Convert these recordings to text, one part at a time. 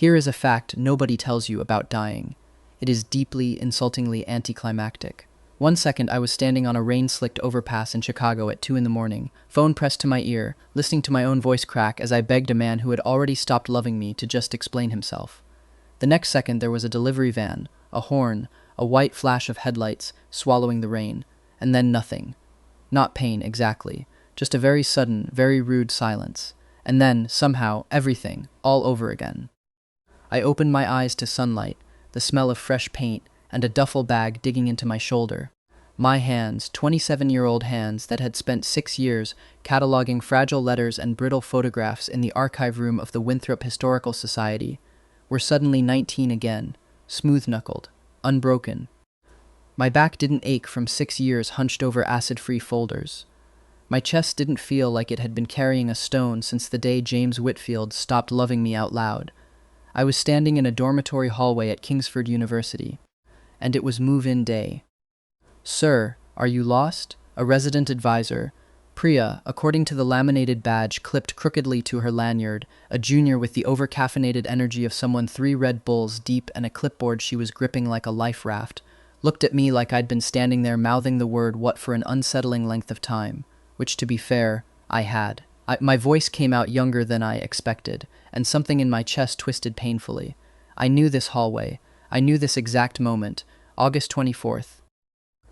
Here is a fact nobody tells you about dying. It is deeply, insultingly anticlimactic. 1 second I was standing on a rain-slicked overpass in Chicago at 2 in the morning, phone pressed to my ear, listening to my own voice crack as I begged a man who had already stopped loving me to just explain himself. The next second there was a delivery van, a horn, a white flash of headlights, swallowing the rain, and then nothing. Not pain, exactly. Just a very sudden, very rude silence. And then, somehow, everything, all over again. I opened my eyes to sunlight, the smell of fresh paint, and a duffel bag digging into my shoulder. My hands, 27-year-old hands that had spent 6 years cataloging fragile letters and brittle photographs in the archive room of the Winthrop Historical Society, were suddenly 19 again, smooth-knuckled, unbroken. My back didn't ache from 6 years hunched over acid-free folders. My chest didn't feel like it had been carrying a stone since the day James Whitfield stopped loving me out loud. I was standing in a dormitory hallway at Kingsford University, and it was move-in day. "Sir, are you lost?" A resident advisor, Priya, according to the laminated badge clipped crookedly to her lanyard, a junior with the over-caffeinated energy of someone 3 Red Bulls deep and a clipboard she was gripping like a life raft, looked at me like I'd been standing there mouthing the word "what" for an unsettling length of time, which, to be fair, I had. My voice came out younger than I expected, and something in my chest twisted painfully. I knew this hallway. I knew this exact moment, August 24th.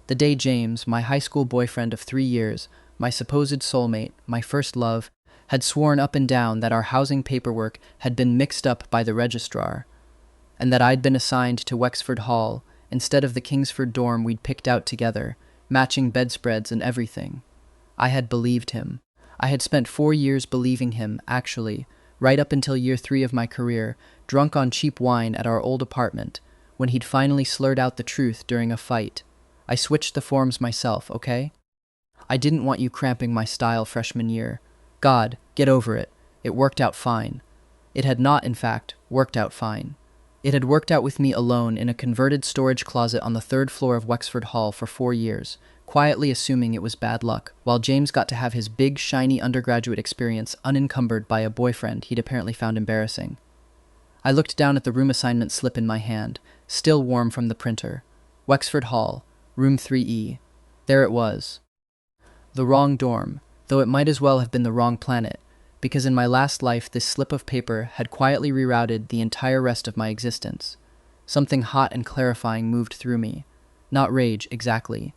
The day James, my high school boyfriend of 3 years, my supposed soulmate, my first love, had sworn up and down that our housing paperwork had been mixed up by the registrar, and that I'd been assigned to Wexford Hall instead of the Kingsford dorm we'd picked out together, matching bedspreads and everything. I had believed him. I had spent 4 years believing him, actually, right up until year 3 of my career, drunk on cheap wine at our old apartment, when he'd finally slurred out the truth during a fight. I switched the forms myself, okay? I didn't want you cramping my style freshman year. God, get over it. It worked out fine. It had not, in fact, worked out fine. It had worked out with me alone in a converted storage closet on the 3rd floor of Wexford Hall for 4 years, quietly assuming it was bad luck, while James got to have his big, shiny undergraduate experience unencumbered by a boyfriend he'd apparently found embarrassing. I looked down at the room assignment slip in my hand, still warm from the printer. Wexford Hall, room 3E. There it was. The wrong dorm, though it might as well have been the wrong planet, because in my last life this slip of paper had quietly rerouted the entire rest of my existence. Something hot and clarifying moved through me. Not rage, exactly.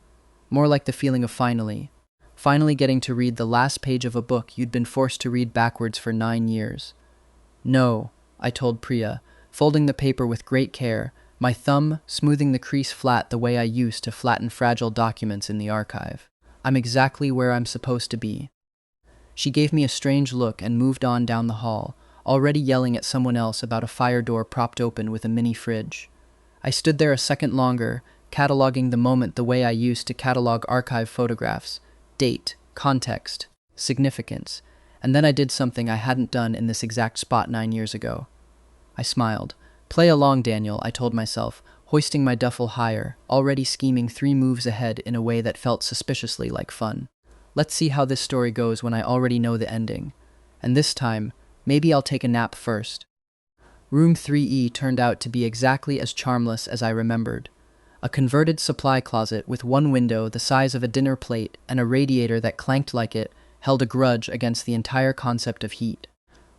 More like the feeling of finally getting to read the last page of a book you'd been forced to read backwards for 9 years. "No," I told Priya, folding the paper with great care, my thumb smoothing the crease flat the way I used to flatten fragile documents in the archive. "I'm exactly where I'm supposed to be." She gave me a strange look and moved on down the hall, already yelling at someone else about a fire door propped open with a mini fridge. I stood there a second longer, cataloging the moment the way I used to catalog archive photographs: date, context, significance, and then I did something I hadn't done in this exact spot 9 years ago. I smiled. "Play along, Daniel," I told myself, hoisting my duffel higher, already scheming 3 moves ahead in a way that felt suspiciously like fun. Let's see how this story goes when I already know the ending. And this time, maybe I'll take a nap first. Room 3E turned out to be exactly as charmless as I remembered. A converted supply closet with one window the size of a dinner plate and a radiator that clanked like it held a grudge against the entire concept of heat.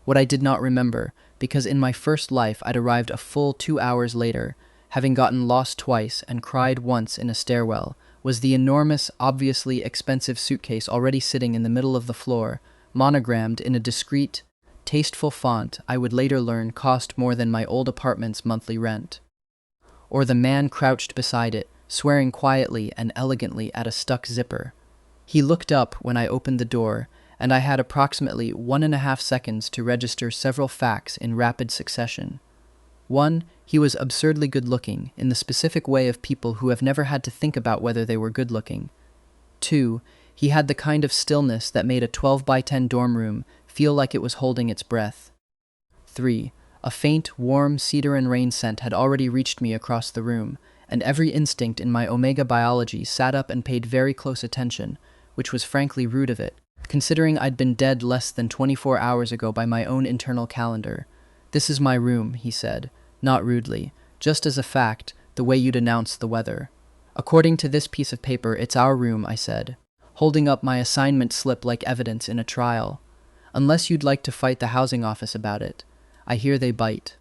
What I did not remember, because in my first life I'd arrived a full 2 hours later, having gotten lost twice and cried once in a stairwell, was the enormous, obviously expensive suitcase already sitting in the middle of the floor, monogrammed in a discreet, tasteful font I would later learn cost more than my old apartment's monthly rent. Or the man crouched beside it, swearing quietly and elegantly at a stuck zipper. He looked up when I opened the door, and I had approximately 1.5 seconds to register several facts in rapid succession. 1, he was absurdly good-looking, in the specific way of people who have never had to think about whether they were good-looking. 2, he had the kind of stillness that made a 12-by-10 dorm room feel like it was holding its breath. 3, a faint, warm cedar and rain scent had already reached me across the room, and every instinct in my omega biology sat up and paid very close attention, which was frankly rude of it, considering I'd been dead less than 24 hours ago by my own internal calendar. "This is my room," he said, not rudely, just as a fact, the way you'd announce the weather. "According to this piece of paper, it's our room," I said, holding up my assignment slip like evidence in a trial. "Unless you'd like to fight the housing office about it. I hear they bite.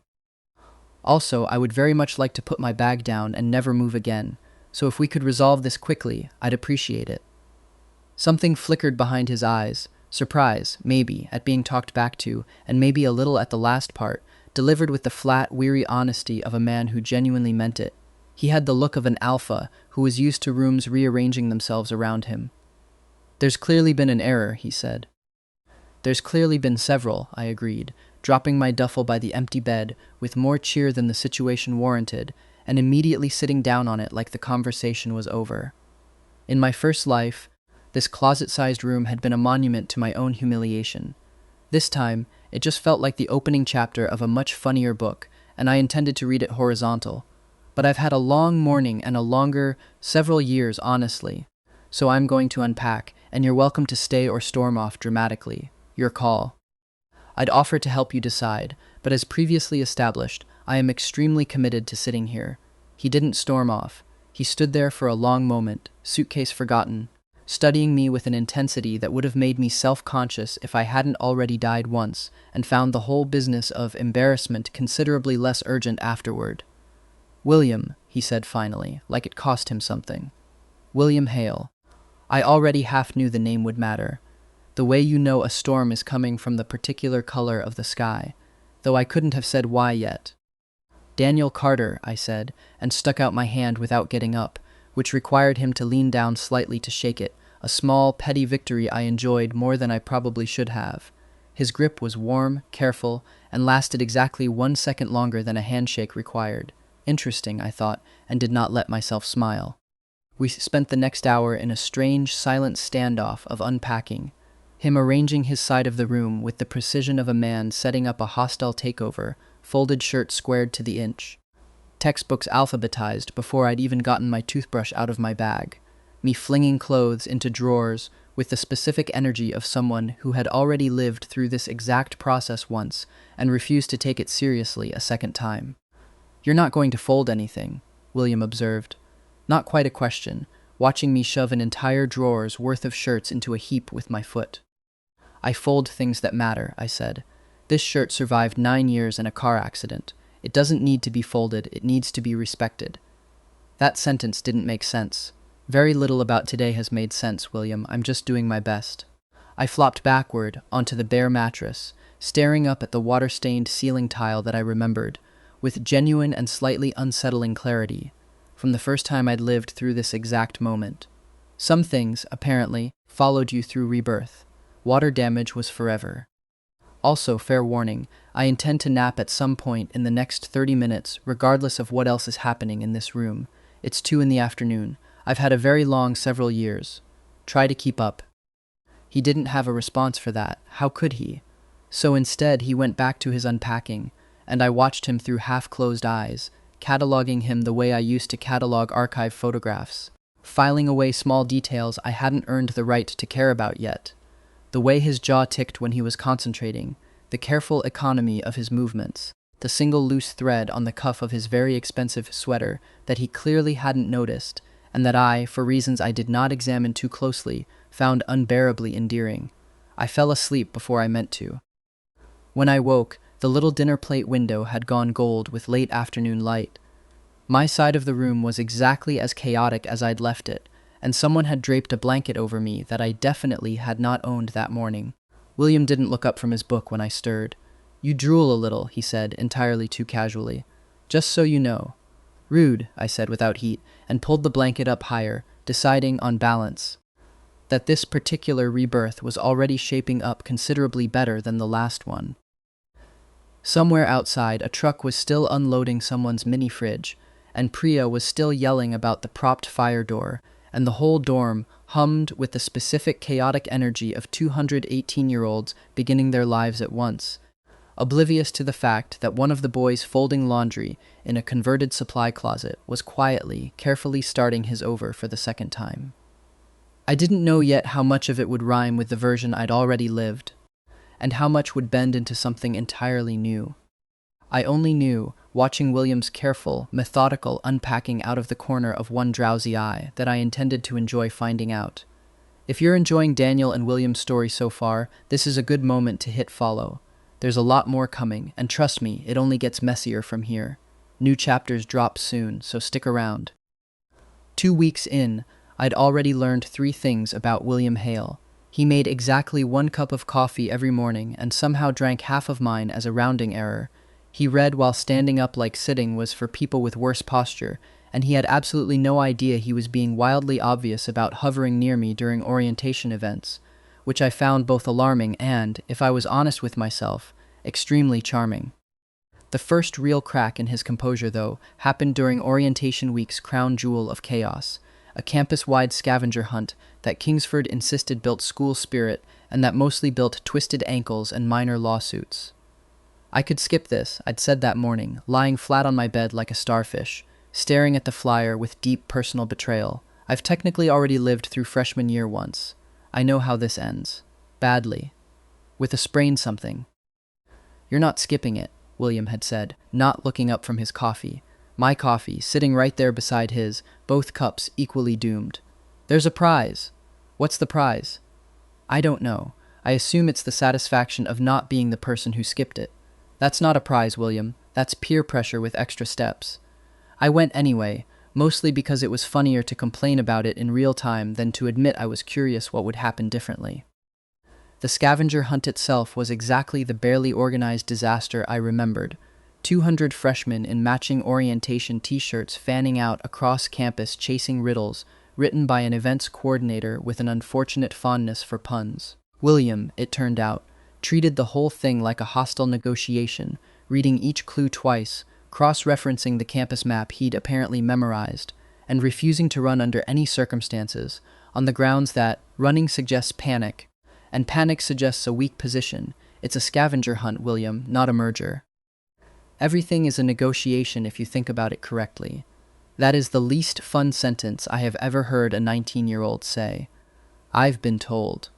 Also, I would very much like to put my bag down and never move again, so if we could resolve this quickly, I'd appreciate it." Something flickered behind his eyes, surprise, maybe, at being talked back to, and maybe a little at the last part, delivered with the flat, weary honesty of a man who genuinely meant it. He had the look of an alpha who was used to rooms rearranging themselves around him. "There's clearly been an error," he said. "There's clearly been several," I agreed, dropping my duffel by the empty bed with more cheer than the situation warranted, and immediately sitting down on it like the conversation was over. In my first life, this closet-sized room had been a monument to my own humiliation. This time, it just felt like the opening chapter of a much funnier book, and I intended to read it horizontal. But I've had a long morning and a longer, several years, honestly. So I'm going to unpack, and you're welcome to stay or storm off dramatically. Your call. I'd offer to help you decide, but as previously established, I am extremely committed to sitting here. He didn't storm off. He stood there for a long moment, suitcase forgotten, studying me with an intensity that would have made me self-conscious if I hadn't already died once, and found the whole business of embarrassment considerably less urgent afterward. "William," he said finally, like it cost him something. "William Hale. I already half knew the name would matter. The way you know a storm is coming from the particular color of the sky, though I couldn't have said why yet." "Daniel Carter," I said, and stuck out my hand without getting up, which required him to lean down slightly to shake it, a small, petty victory I enjoyed more than I probably should have. His grip was warm, careful, and lasted exactly 1 second longer than a handshake required. Interesting, I thought, and did not let myself smile. We spent the next hour in a strange, silent standoff of unpacking, him arranging his side of the room with the precision of a man setting up a hostile takeover, folded shirt squared to the inch. Textbooks alphabetized before I'd even gotten my toothbrush out of my bag. Me flinging clothes into drawers with the specific energy of someone who had already lived through this exact process once and refused to take it seriously a second time. "You're not going to fold anything," William observed. Not quite a question, watching me shove an entire drawer's worth of shirts into a heap with my foot. "I fold things that matter," I said. "This shirt survived 9 years in a car accident. It doesn't need to be folded, it needs to be respected." That sentence didn't make sense. Very little about today has made sense, William. I'm just doing my best. I flopped backward onto the bare mattress, staring up at the water-stained ceiling tile that I remembered, with genuine and slightly unsettling clarity, from the first time I'd lived through this exact moment. Some things, apparently, followed you through rebirth. Water damage was forever. Also, fair warning, I intend to nap at some point in the next 30 minutes, regardless of what else is happening in this room. It's 2 in the afternoon. I've had a very long several years. Try to keep up. He didn't have a response for that. How could he? So instead, he went back to his unpacking, and I watched him through half-closed eyes, cataloging him the way I used to catalog archive photographs, filing away small details I hadn't earned the right to care about yet. The way his jaw ticked when he was concentrating, the careful economy of his movements, the single loose thread on the cuff of his very expensive sweater that he clearly hadn't noticed, and that I, for reasons I did not examine too closely, found unbearably endearing. I fell asleep before I meant to. When I woke, the little dinner plate window had gone gold with late afternoon light. My side of the room was exactly as chaotic as I'd left it, and someone had draped a blanket over me that I definitely had not owned that morning. William didn't look up from his book when I stirred. "You drool a little," he said, entirely too casually. "Just so you know." "Rude," I said without heat, and pulled the blanket up higher, deciding, on balance, that this particular rebirth was already shaping up considerably better than the last one. Somewhere outside, a truck was still unloading someone's mini-fridge, and Priya was still yelling about the propped fire door, and the whole dorm hummed with the specific chaotic energy of 218-year-olds beginning their lives at once, oblivious to the fact that one of the boys folding laundry in a converted supply closet was quietly, carefully starting his over for the second time. I didn't know yet how much of it would rhyme with the version I'd already lived, and how much would bend into something entirely new. I only knew, watching William's careful, methodical unpacking out of the corner of one drowsy eye, that I intended to enjoy finding out. If you're enjoying Daniel and William's story so far, this is a good moment to hit follow. There's a lot more coming, and trust me, it only gets messier from here. New chapters drop soon, so stick around. 2 weeks in, I'd already learned 3 things about William Hale. He made exactly 1 cup of coffee every morning and somehow drank half of mine as a rounding error. He read while standing up like sitting was for people with worse posture, and he had absolutely no idea he was being wildly obvious about hovering near me during orientation events, which I found both alarming and, if I was honest with myself, extremely charming. The first real crack in his composure, though, happened during orientation week's crown jewel of chaos, a campus-wide scavenger hunt that Kingsford insisted built school spirit and that mostly built twisted ankles and minor lawsuits. I could skip this, I'd said that morning, lying flat on my bed like a starfish, staring at the flyer with deep personal betrayal. I've technically already lived through freshman year once. I know how this ends. Badly. With a sprained something. You're not skipping it, William had said, not looking up from his coffee. My coffee, sitting right there beside his, both cups equally doomed. There's a prize. What's the prize? I don't know. I assume it's the satisfaction of not being the person who skipped it. That's not a prize, William. That's peer pressure with extra steps. I went anyway, mostly because it was funnier to complain about it in real time than to admit I was curious what would happen differently. The scavenger hunt itself was exactly the barely organized disaster I remembered. 200 freshmen in matching orientation t-shirts fanning out across campus chasing riddles, written by an events coordinator with an unfortunate fondness for puns. William, it turned out, treated the whole thing like a hostile negotiation, reading each clue twice, cross-referencing the campus map he'd apparently memorized, and refusing to run under any circumstances, on the grounds that running suggests panic, and panic suggests a weak position. It's a scavenger hunt, William, not a merger. Everything is a negotiation if you think about it correctly. That is the least fun sentence I have ever heard a 19-year-old say. I've been told.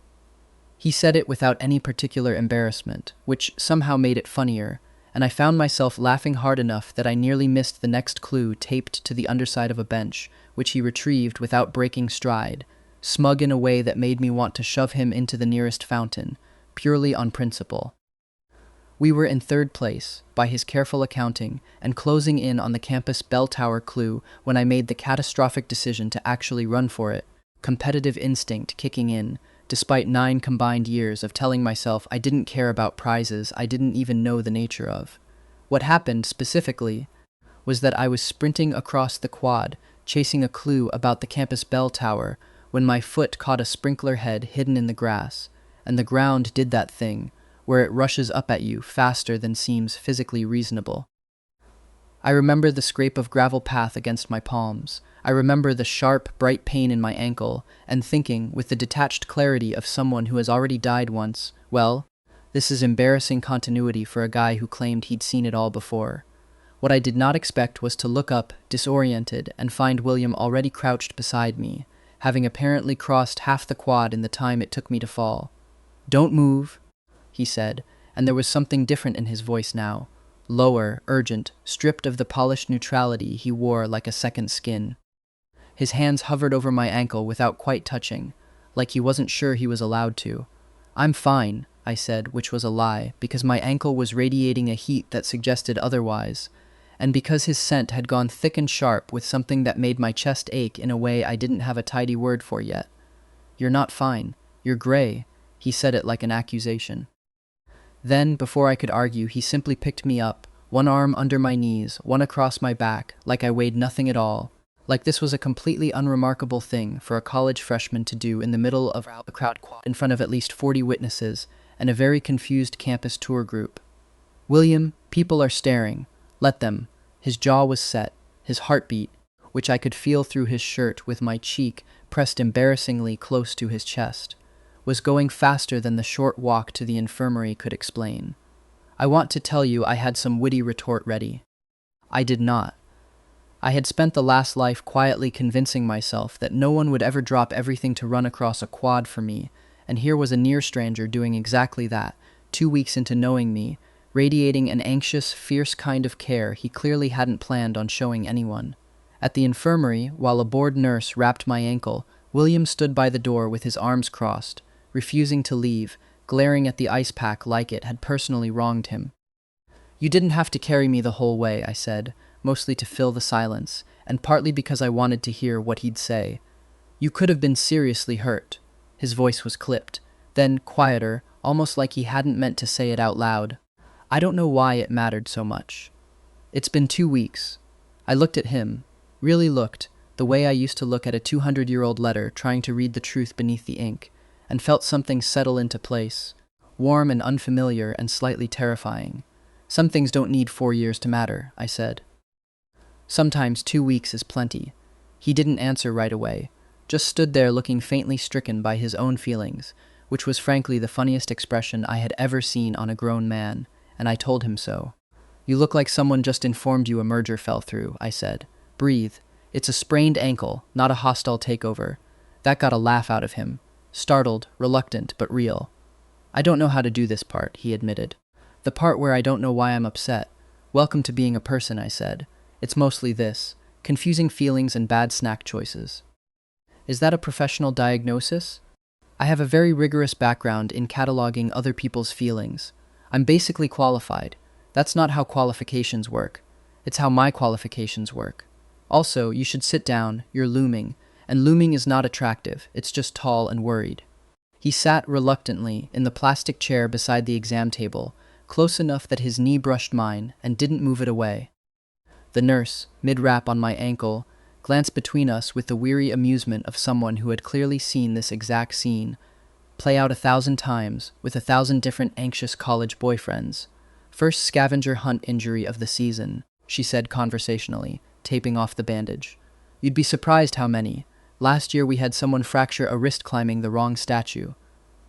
He said it without any particular embarrassment, which somehow made it funnier, and I found myself laughing hard enough that I nearly missed the next clue taped to the underside of a bench, which he retrieved without breaking stride, smug in a way that made me want to shove him into the nearest fountain, purely on principle. We were in 3rd place, by his careful accounting, and closing in on the campus bell tower clue when I made the catastrophic decision to actually run for it, competitive instinct kicking in, despite 9 combined years of telling myself I didn't care about prizes I didn't even know the nature of. What happened, specifically, was that I was sprinting across the quad, chasing a clue about the campus bell tower, when my foot caught a sprinkler head hidden in the grass, and the ground did that thing, where it rushes up at you faster than seems physically reasonable. I remember the scrape of gravel path against my palms. I remember the sharp, bright pain in my ankle, and thinking, with the detached clarity of someone who has already died once, well, this is embarrassing continuity for a guy who claimed he'd seen it all before. What I did not expect was to look up, disoriented, and find William already crouched beside me, having apparently crossed half the quad in the time it took me to fall. Don't move, he said, and there was something different in his voice now. Lower, urgent, stripped of the polished neutrality he wore like a second skin. His hands hovered over my ankle without quite touching, like he wasn't sure he was allowed to. I'm fine, I said, which was a lie, because my ankle was radiating a heat that suggested otherwise, and because his scent had gone thick and sharp with something that made my chest ache in a way I didn't have a tidy word for yet. You're not fine. You're gray. He said it like an accusation. Then, before I could argue, he simply picked me up, one arm under my knees, one across my back, like I weighed nothing at all, like this was a completely unremarkable thing for a college freshman to do in the middle of a crowd in front of at least 40 witnesses and a very confused campus tour group. William, people are staring. Let them. His jaw was set, his heartbeat, which I could feel through his shirt with my cheek pressed embarrassingly close to his chest, was going faster than the short walk to the infirmary could explain. I want to tell you I had some witty retort ready. I did not. I had spent the last life quietly convincing myself that no one would ever drop everything to run across a quad for me, and here was a near stranger doing exactly that, 2 weeks into knowing me, radiating an anxious, fierce kind of care he clearly hadn't planned on showing anyone. At the infirmary, while a bored nurse wrapped my ankle, William stood by the door with his arms crossed, refusing to leave, glaring at the ice pack like it had personally wronged him. "You didn't have to carry me the whole way," I said, mostly to fill the silence, and partly because I wanted to hear what he'd say. "You could have been seriously hurt." His voice was clipped, then quieter, almost like he hadn't meant to say it out loud. I don't know why it mattered so much. "It's been 2 weeks. I looked at him, really looked, the way I used to look at a 200-year-old letter trying to read the truth beneath the ink, and felt something settle into place, warm and unfamiliar and slightly terrifying. "Some things don't need 4 years to matter," I said. "Sometimes 2 weeks is plenty." He didn't answer right away, just stood there looking faintly stricken by his own feelings, which was frankly the funniest expression I had ever seen on a grown man, and I told him so. "You look like someone just informed you a merger fell through," I said. "Breathe. It's a sprained ankle, not a hostile takeover." That got a laugh out of him. Startled, reluctant, but real. "I don't know how to do this part," he admitted. "The part where I don't know why I'm upset. Welcome to being a person," I said. "It's mostly this, confusing feelings and bad snack choices." "Is that a professional diagnosis?" "I have a very rigorous background in cataloging other people's feelings. I'm basically qualified. That's not how qualifications work. It's how my qualifications work. Also, you should sit down, you're looming, and looming is not attractive, it's just tall and worried." He sat reluctantly in the plastic chair beside the exam table, close enough that his knee brushed mine, and didn't move it away. The nurse, mid-wrap on my ankle, glanced between us with the weary amusement of someone who had clearly seen this exact scene play out 1,000 times with 1,000 different anxious college boyfriends. "First scavenger hunt injury of the season," she said conversationally, taping off the bandage. "You'd be surprised how many. Last year we had someone fracture a wrist climbing the wrong statue."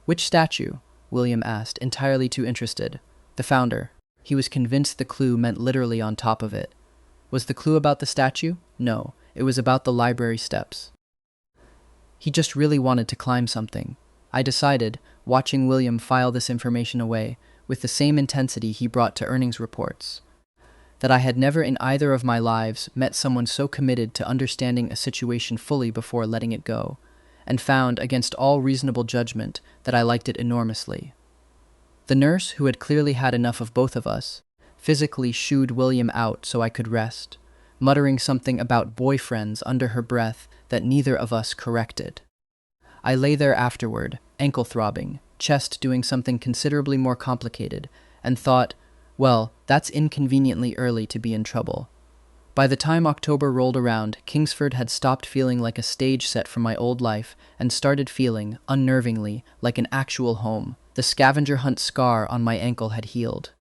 "Which statue?" William asked, entirely too interested. "The founder." He was convinced the clue meant literally on top of it. Was the clue about the statue? No, it was about the library steps. He just really wanted to climb something. I decided, watching William file this information away, with the same intensity he brought to earnings reports, that I had never in either of my lives met someone so committed to understanding a situation fully before letting it go, and found, against all reasonable judgment, that I liked it enormously. The nurse, who had clearly had enough of both of us, physically shooed William out so I could rest, muttering something about boyfriends under her breath that neither of us corrected. I lay there afterward, ankle throbbing, chest doing something considerably more complicated, and thought, well, that's inconveniently early to be in trouble. By the time October rolled around, Kingsford had stopped feeling like a stage set from my old life and started feeling, unnervingly, like an actual home. The scavenger hunt scar on my ankle had healed.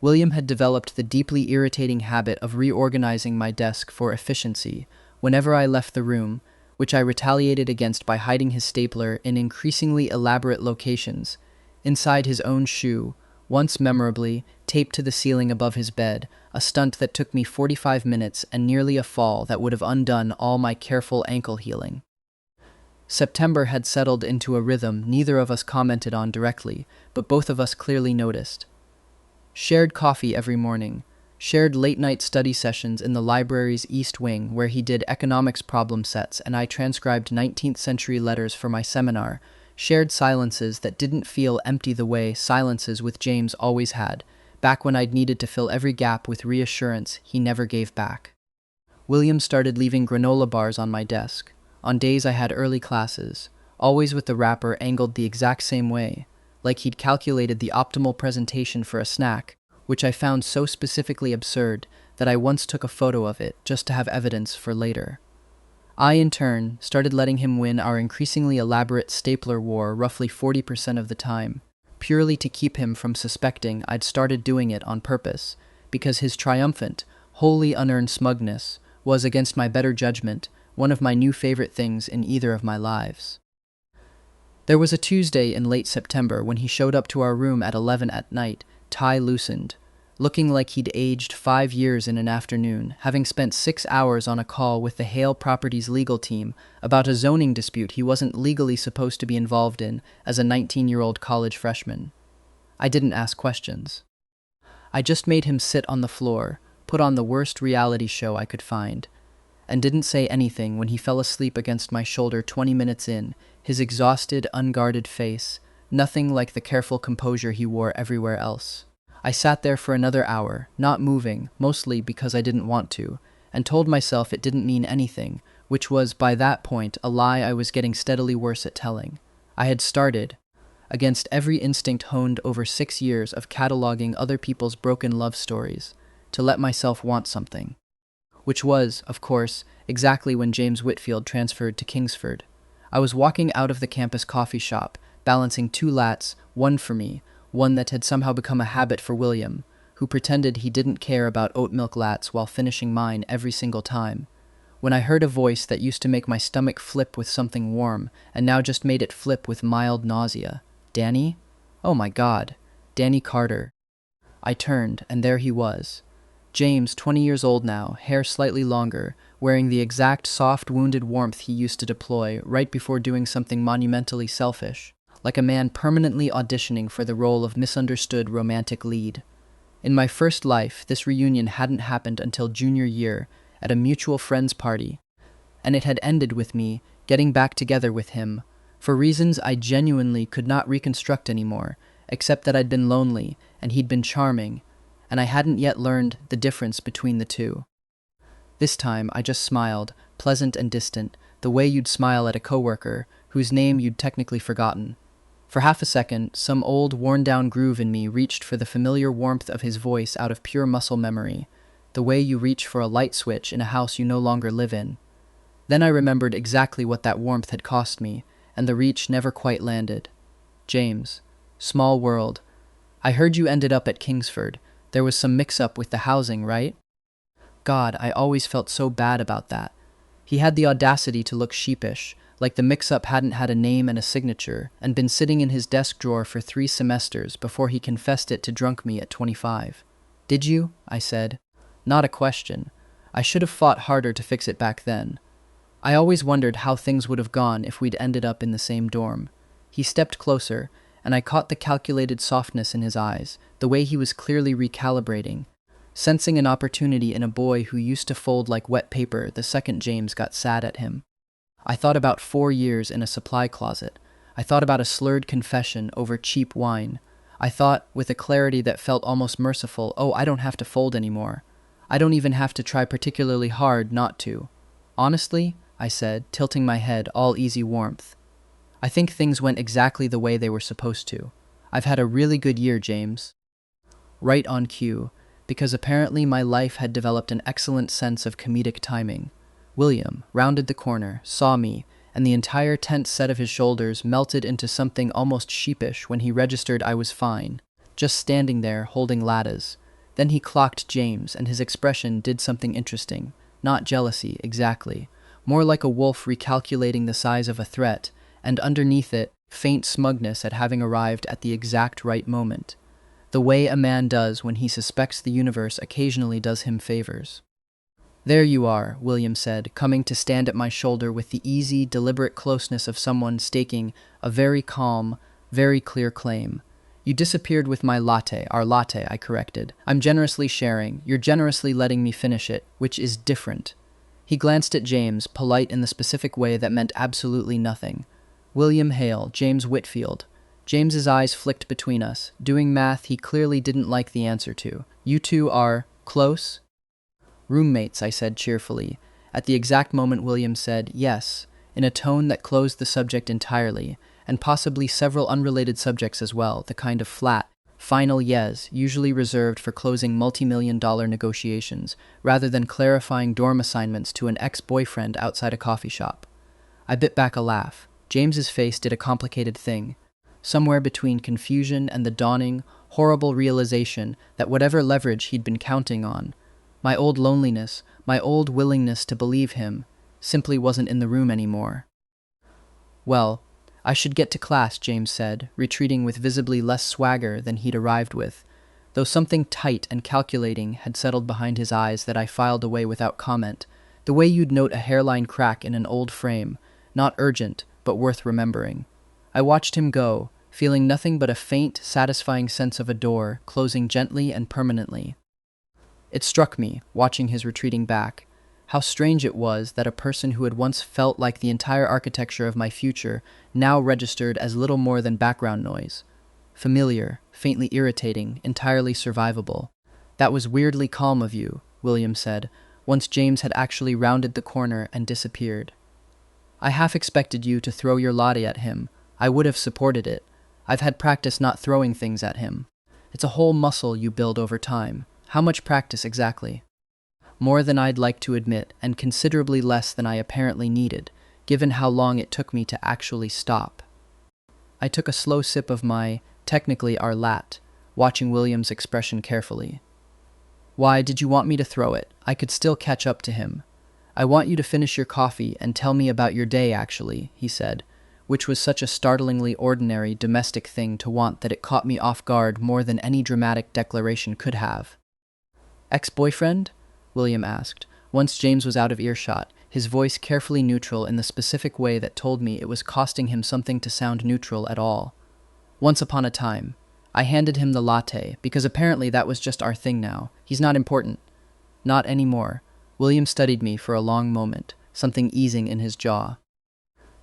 William had developed the deeply irritating habit of reorganizing my desk for efficiency whenever I left the room, which I retaliated against by hiding his stapler in increasingly elaborate locations, inside his own shoe, once memorably taped to the ceiling above his bed, a stunt that took me 45 minutes and nearly a fall that would have undone all my careful ankle healing. September had settled into a rhythm neither of us commented on directly, but both of us clearly noticed. Shared coffee every morning, shared late-night study sessions in the library's East Wing where he did economics problem sets and I transcribed 19th-century letters for my seminar, shared silences that didn't feel empty the way silences with James always had, back when I'd needed to fill every gap with reassurance he never gave back. William started leaving granola bars on my desk, on days I had early classes, always with the wrapper angled the exact same way, like he'd calculated the optimal presentation for a snack, which I found so specifically absurd that I once took a photo of it just to have evidence for later. I, in turn, started letting him win our increasingly elaborate stapler war roughly 40% of the time, purely to keep him from suspecting I'd started doing it on purpose, because his triumphant, wholly unearned smugness was, against my better judgment, one of my new favorite things in either of my lives. There was a Tuesday in late September when he showed up to our room at 11 at night, tie loosened, looking like he'd aged 5 years in an afternoon, having spent 6 hours on a call with the Hale Properties legal team about a zoning dispute he wasn't legally supposed to be involved in as a 19-year-old college freshman. I didn't ask questions. I just made him sit on the floor, put on the worst reality show I could find, and didn't say anything when he fell asleep against my shoulder 20 minutes in, his exhausted, unguarded face, nothing like the careful composure he wore everywhere else. I sat there for another hour, not moving, mostly because I didn't want to, and told myself it didn't mean anything, which was, by that point, a lie I was getting steadily worse at telling. I had started, against every instinct honed over 6 years of cataloging other people's broken love stories, to let myself want something. Which was, of course, exactly when James Whitfield transferred to Kingsford. I was walking out of the campus coffee shop, balancing 2 lats, one for me, one that had somehow become a habit for William, who pretended he didn't care about oat milk lats while finishing mine every single time, when I heard a voice that used to make my stomach flip with something warm, and now just made it flip with mild nausea. Danny? Oh my God. Danny Carter. I turned, and there he was. James, 20 years old now, hair slightly longer, wearing the exact soft, wounded warmth he used to deploy right before doing something monumentally selfish, like a man permanently auditioning for the role of misunderstood romantic lead. In my first life, this reunion hadn't happened until junior year, at a mutual friend's party, and it had ended with me getting back together with him, for reasons I genuinely could not reconstruct anymore, except that I'd been lonely, and he'd been charming, and I hadn't yet learned the difference between the two. This time, I just smiled, pleasant and distant, the way you'd smile at a coworker, whose name you'd technically forgotten. For half a second, some old, worn-down groove in me reached for the familiar warmth of his voice out of pure muscle memory, the way you reach for a light switch in a house you no longer live in. Then I remembered exactly what that warmth had cost me, and the reach never quite landed. James. Small world. I heard you ended up at Kingsford. There was some mix-up with the housing, right? God, I always felt so bad about that. He had the audacity to look sheepish, like the mix-up hadn't had a name and a signature, and been sitting in his desk drawer for 3 semesters before he confessed it to drunk me at 25. Did you? I said. Not a question. I should have fought harder to fix it back then. I always wondered how things would have gone if we'd ended up in the same dorm. He stepped closer, and I caught the calculated softness in his eyes, the way he was clearly recalibrating, sensing an opportunity in a boy who used to fold like wet paper the second James got sad at him. I thought about 4 years in a supply closet. I thought about a slurred confession over cheap wine. I thought, with a clarity that felt almost merciful, oh, I don't have to fold anymore. I don't even have to try particularly hard not to. Honestly, I said, tilting my head, all easy warmth, I think things went exactly the way they were supposed to. I've had a really good year, James. Right on cue, because apparently my life had developed an excellent sense of comedic timing. William rounded the corner, saw me, and the entire tense set of his shoulders melted into something almost sheepish when he registered I was fine, just standing there holding ladders. Then he clocked James, and his expression did something interesting. Not jealousy, exactly. More like a wolf recalculating the size of a threat, and underneath it, faint smugness at having arrived at the exact right moment. The way a man does when he suspects the universe occasionally does him favors. There you are, William said, coming to stand at my shoulder with the easy, deliberate closeness of someone staking a very calm, very clear claim. You disappeared with my latte, our latte, I corrected. I'm generously sharing. You're generously letting me finish it, which is different. He glanced at James, polite in the specific way that meant absolutely nothing. William Hale, James Whitfield. James's eyes flicked between us, doing math he clearly didn't like the answer to. You two are close? Roommates, I said cheerfully. At the exact moment William said yes, in a tone that closed the subject entirely, and possibly several unrelated subjects as well, the kind of flat, final yes, usually reserved for closing multi-million-dollar negotiations, rather than clarifying dorm assignments to an ex-boyfriend outside a coffee shop. I bit back a laugh. James's face did a complicated thing, somewhere between confusion and the dawning, horrible realization that whatever leverage he'd been counting on, my old loneliness, my old willingness to believe him, simply wasn't in the room anymore. Well, I should get to class, James said, retreating with visibly less swagger than he'd arrived with, though something tight and calculating had settled behind his eyes that I filed away without comment, the way you'd note a hairline crack in an old frame, not urgent, but worth remembering. I watched him go, feeling nothing but a faint, satisfying sense of a door closing gently and permanently. It struck me, watching his retreating back, how strange it was that a person who had once felt like the entire architecture of my future now registered as little more than background noise. Familiar, faintly irritating, entirely survivable. "That was weirdly calm of you," William said, once James had actually rounded the corner and disappeared. "I half expected you to throw your latte at him. I would have supported it. I've had practice not throwing things at him. It's a whole muscle you build over time. How much practice exactly?" "More than I'd like to admit, and considerably less than I apparently needed, given how long it took me to actually stop." I took a slow sip of my, technically our latte, watching William's expression carefully. "Why did you want me to throw it? I could still catch up to him." "I want you to finish your coffee and tell me about your day, actually," he said, which was such a startlingly ordinary domestic thing to want that it caught me off guard more than any dramatic declaration could have. "Ex-boyfriend?" William asked, once James was out of earshot, his voice carefully neutral in the specific way that told me it was costing him something to sound neutral at all. "Once upon a time." I handed him the latte, because apparently that was just our thing now. "He's not important." "Not anymore." William studied me for a long moment, something easing in his jaw.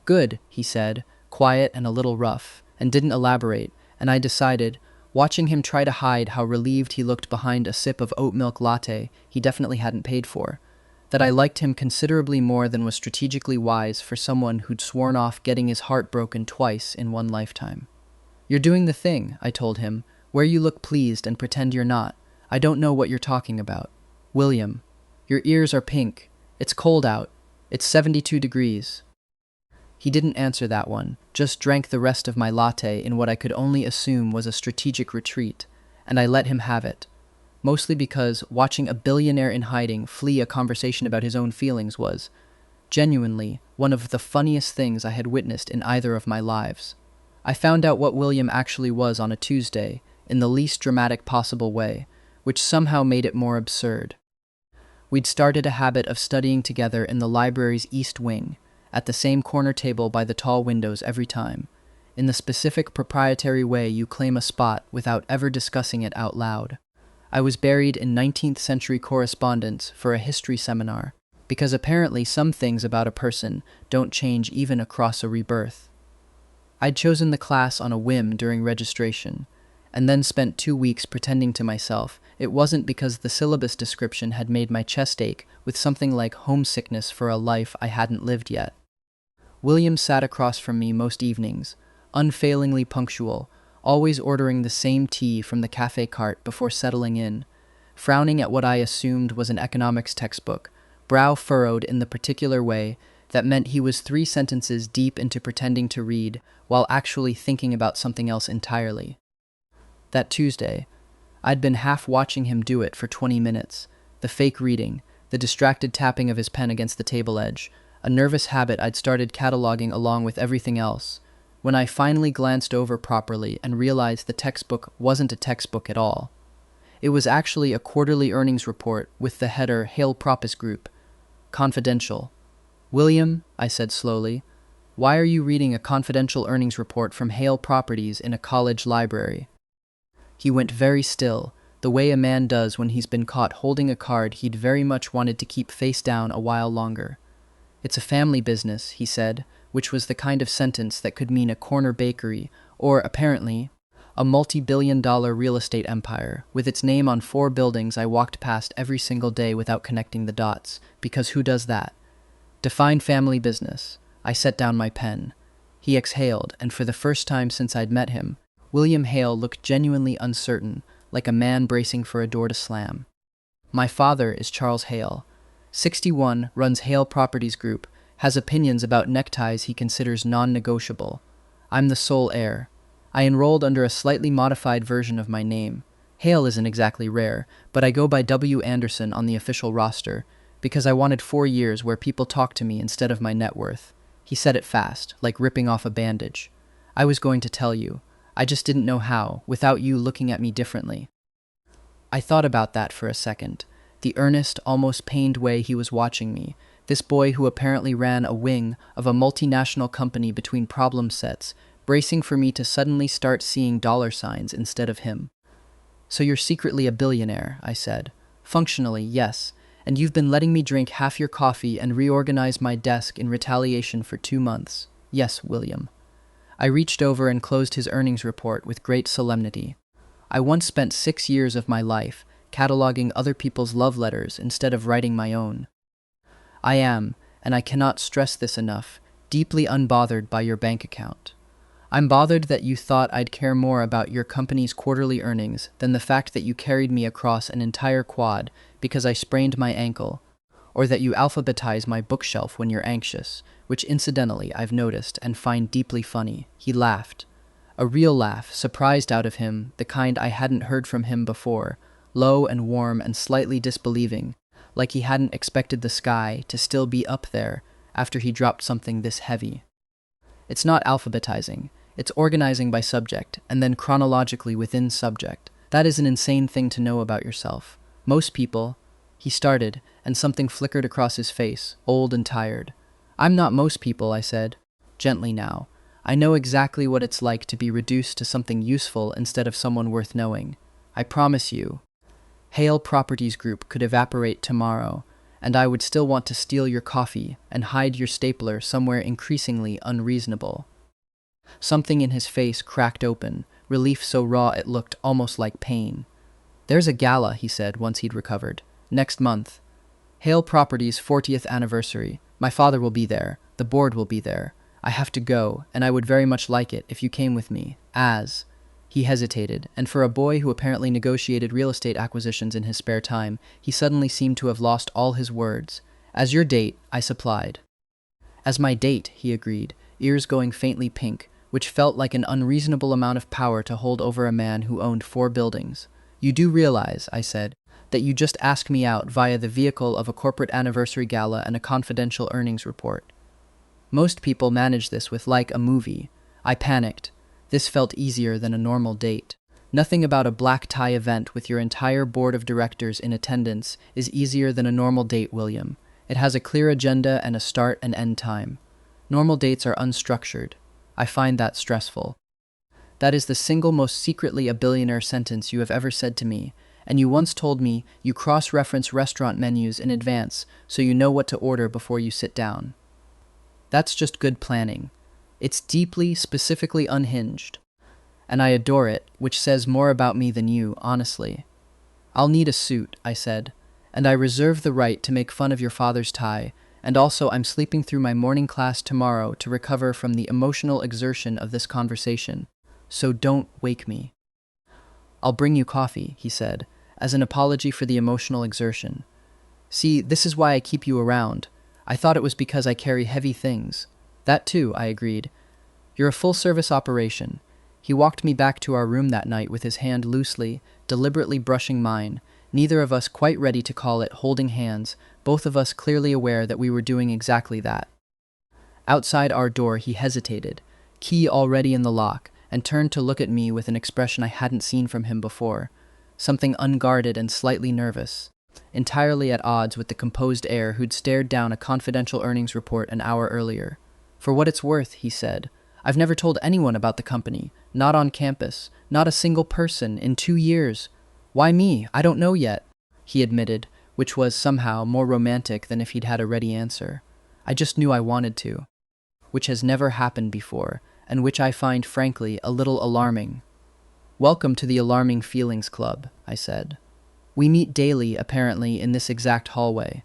"Good," he said, quiet and a little rough, and didn't elaborate, and I decided, watching him try to hide how relieved he looked behind a sip of oat milk latte he definitely hadn't paid for, that I liked him considerably more than was strategically wise for someone who'd sworn off getting his heart broken twice in one lifetime. "You're doing the thing," I told him, "where you look pleased and pretend you're not. I don't know what you're talking about." "William, your ears are pink. It's cold out. It's 72 degrees. He didn't answer that one, just drank the rest of my latte in what I could only assume was a strategic retreat, and I let him have it. Mostly because watching a billionaire in hiding flee a conversation about his own feelings was, genuinely, one of the funniest things I had witnessed in either of my lives. I found out what William actually was on a Tuesday, in the least dramatic possible way, which somehow made it more absurd. We'd started a habit of studying together in the library's East Wing, at the same corner table by the tall windows every time, in the specific proprietary way you claim a spot without ever discussing it out loud. I was buried in 19th century correspondence for a history seminar, because apparently some things about a person don't change even across a rebirth. I'd chosen the class on a whim during registration, and then spent 2 weeks pretending to myself it wasn't because the syllabus description had made my chest ache with something like homesickness for a life I hadn't lived yet. William sat across from me most evenings, unfailingly punctual, always ordering the same tea from the cafe cart before settling in, frowning at what I assumed was an economics textbook, brow furrowed in the particular way that meant he was 3 sentences deep into pretending to read while actually thinking about something else entirely. That Tuesday, I'd been half watching him do it for 20 minutes, the fake reading, the distracted tapping of his pen against the table edge, a nervous habit I'd started cataloging along with everything else, when I finally glanced over properly and realized the textbook wasn't a textbook at all. It was actually a quarterly earnings report with the header Hale Properties Group. Confidential. "William," I said slowly, "why are you reading a confidential earnings report from Hale Properties in a college library?" He went very still, the way a man does when he's been caught holding a card he'd very much wanted to keep face down a while longer. "It's a family business," he said, which was the kind of sentence that could mean a corner bakery, or, apparently, a multi-billion-dollar real estate empire, with its name on 4 buildings I walked past every single day without connecting the dots, because who does that? "Define family business." I set down my pen. He exhaled, and for the first time since I'd met him, William Hale looked genuinely uncertain, like a man bracing for a door to slam. "My father is Charles Hale. 61, runs Hale Properties Group, has opinions about neckties he considers non-negotiable. I'm the sole heir. I enrolled under a slightly modified version of my name. Hale isn't exactly rare, but I go by W. Anderson on the official roster, because I wanted 4 years where people talk to me instead of my net worth." He said it fast, like ripping off a bandage. "I was going to tell you. I just didn't know how, without you looking at me differently." I thought about that for a second. The earnest, almost pained way he was watching me, this boy who apparently ran a wing of a multinational company between problem sets, bracing for me to suddenly start seeing dollar signs instead of him. "So you're secretly a billionaire," I said. "Functionally, yes, and you've been letting me drink half your coffee and reorganize my desk in retaliation for 2 months. Yes, William." I reached over and closed his earnings report with great solemnity. I once spent 6 years of my life cataloging other people's love letters instead of writing my own. I am, and I cannot stress this enough, deeply unbothered by your bank account. I'm bothered that you thought I'd care more about your company's quarterly earnings than the fact that you carried me across an entire quad because I sprained my ankle, or that you alphabetize my bookshelf when you're anxious, which incidentally I've noticed and find deeply funny. He laughed. A real laugh, surprised out of him, the kind I hadn't heard from him before, low and warm and slightly disbelieving, like he hadn't expected the sky to still be up there after he dropped something this heavy. "It's not alphabetizing. It's organizing by subject, and then chronologically within subject. That is an insane thing to know about yourself. Most people—" He started, and something flickered across his face, old and tired. "I'm not most people," I said. Gently now. "I know exactly what it's like to be reduced to something useful instead of someone worth knowing. I promise you. Hale Properties Group could evaporate tomorrow, and I would still want to steal your coffee and hide your stapler somewhere increasingly unreasonable." Something in his face cracked open, relief so raw it looked almost like pain. "There's a gala," he said once he'd recovered. "Next month. Hale Properties' 40th anniversary. My father will be there. The board will be there. I have to go, and I would very much like it if you came with me. As—" He hesitated, and for a boy who apparently negotiated real estate acquisitions in his spare time, he suddenly seemed to have lost all his words. "As your date," I supplied. "As my date," he agreed, ears going faintly pink, which felt like an unreasonable amount of power to hold over a man who owned 4 buildings. "You do realize," I said, "that you just asked me out via the vehicle of a corporate anniversary gala and a confidential earnings report. Most people manage this with like a movie." I panicked. This felt easier than a normal date. Nothing about a black tie event with your entire board of directors in attendance is easier than a normal date, William. It has a clear agenda and a start and end time. Normal dates are unstructured. I find that stressful. That is the single most secretly a billionaire sentence you have ever said to me, and you once told me you cross-reference restaurant menus in advance so you know what to order before you sit down. That's just good planning. It's deeply, specifically unhinged. And I adore it, which says more about me than you, honestly. "I'll need a suit," I said, "and I reserve the right to make fun of your father's tie, and also I'm sleeping through my morning class tomorrow to recover from the emotional exertion of this conversation, so don't wake me." "I'll bring you coffee," he said, as an apology for the emotional exertion. "See, this is why I keep you around. I thought it was because I carry heavy things." "That too," I agreed. "You're a full-service operation." He walked me back to our room that night with his hand loosely, deliberately brushing mine, neither of us quite ready to call it holding hands, both of us clearly aware that we were doing exactly that. Outside our door he hesitated, key already in the lock, and turned to look at me with an expression I hadn't seen from him before, something unguarded and slightly nervous, entirely at odds with the composed air who'd stared down a confidential earnings report an hour earlier. "For what it's worth," he said, "I've never told anyone about the company, not on campus, not a single person, in 2 years. Why me? I don't know yet," he admitted, which was somehow more romantic than if he'd had a ready answer. "I just knew I wanted to," which has never happened before, and which I find, frankly, a little alarming. "Welcome to the Alarming Feelings Club," I said. "We meet daily, apparently, in this exact hallway."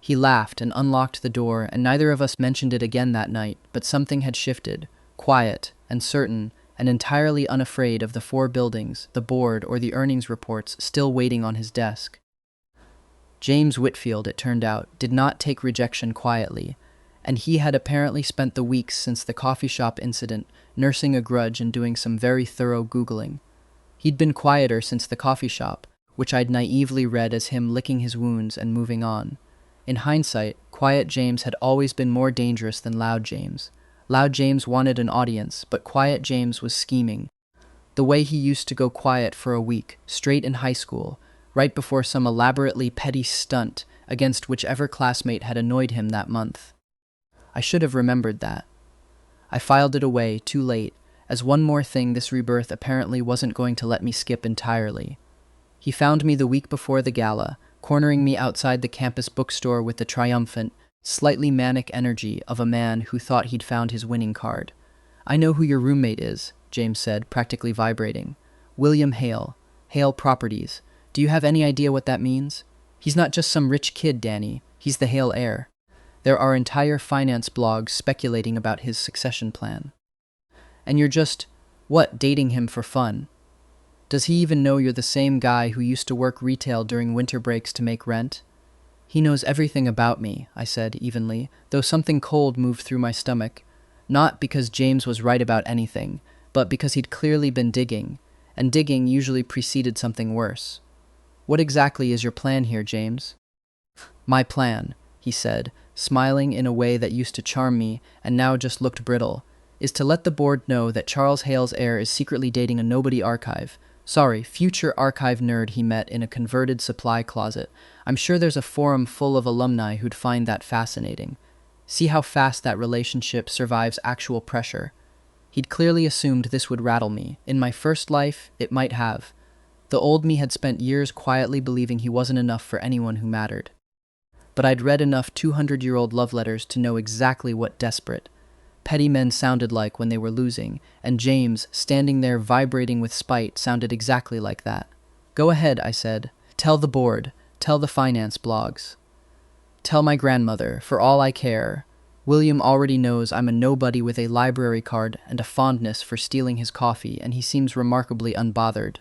He laughed and unlocked the door, and neither of us mentioned it again that night, but something had shifted, quiet and certain, and entirely unafraid of the 4 buildings, the board, or the earnings reports still waiting on his desk. James Whitfield, it turned out, did not take rejection quietly, and he had apparently spent the weeks since the coffee shop incident nursing a grudge and doing some very thorough Googling. He'd been quieter since the coffee shop, which I'd naively read as him licking his wounds and moving on. In hindsight, quiet James had always been more dangerous than loud James. Loud James wanted an audience, but quiet James was scheming. The way he used to go quiet for a week, straight in high school, right before some elaborately petty stunt against whichever classmate had annoyed him that month. I should have remembered that. I filed it away, too late, as one more thing this rebirth apparently wasn't going to let me skip entirely. He found me the week before the gala, cornering me outside the campus bookstore with the triumphant, slightly manic energy of a man who thought he'd found his winning card. "I know who your roommate is," James said, practically vibrating. "William Hale. Hale Properties. Do you have any idea what that means? He's not just some rich kid, Danny. He's the Hale heir. There are entire finance blogs speculating about his succession plan. And you're just, dating him for fun? Does he even know you're the same guy who used to work retail during winter breaks to make rent?" "He knows everything about me," I said evenly, though something cold moved through my stomach. Not because James was right about anything, but because he'd clearly been digging, and digging usually preceded something worse. "What exactly is your plan here, James?" "My plan," he said, smiling in a way that used to charm me and now just looked brittle, "is to let the board know that Charles Hale's heir is secretly dating a nobody future archive nerd he met in a converted supply closet. I'm sure there's a forum full of alumni who'd find that fascinating. See how fast that relationship survives actual pressure." He'd clearly assumed this would rattle me. In my first life, it might have. The old me had spent years quietly believing he wasn't enough for anyone who mattered. But I'd read enough 200-year-old love letters to know exactly what desperate, petty men sounded like when they were losing, and James, standing there vibrating with spite, sounded exactly like that. "Go ahead," I said. "Tell the board. Tell the finance blogs. Tell my grandmother, for all I care. William already knows I'm a nobody with a library card and a fondness for stealing his coffee, and he seems remarkably unbothered."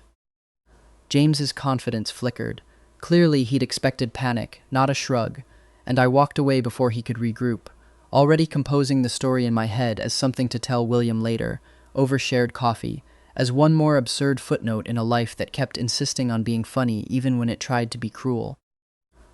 James's confidence flickered. Clearly he'd expected panic, not a shrug, and I walked away before he could regroup, already composing the story in my head as something to tell William later, over shared coffee, as one more absurd footnote in a life that kept insisting on being funny even when it tried to be cruel.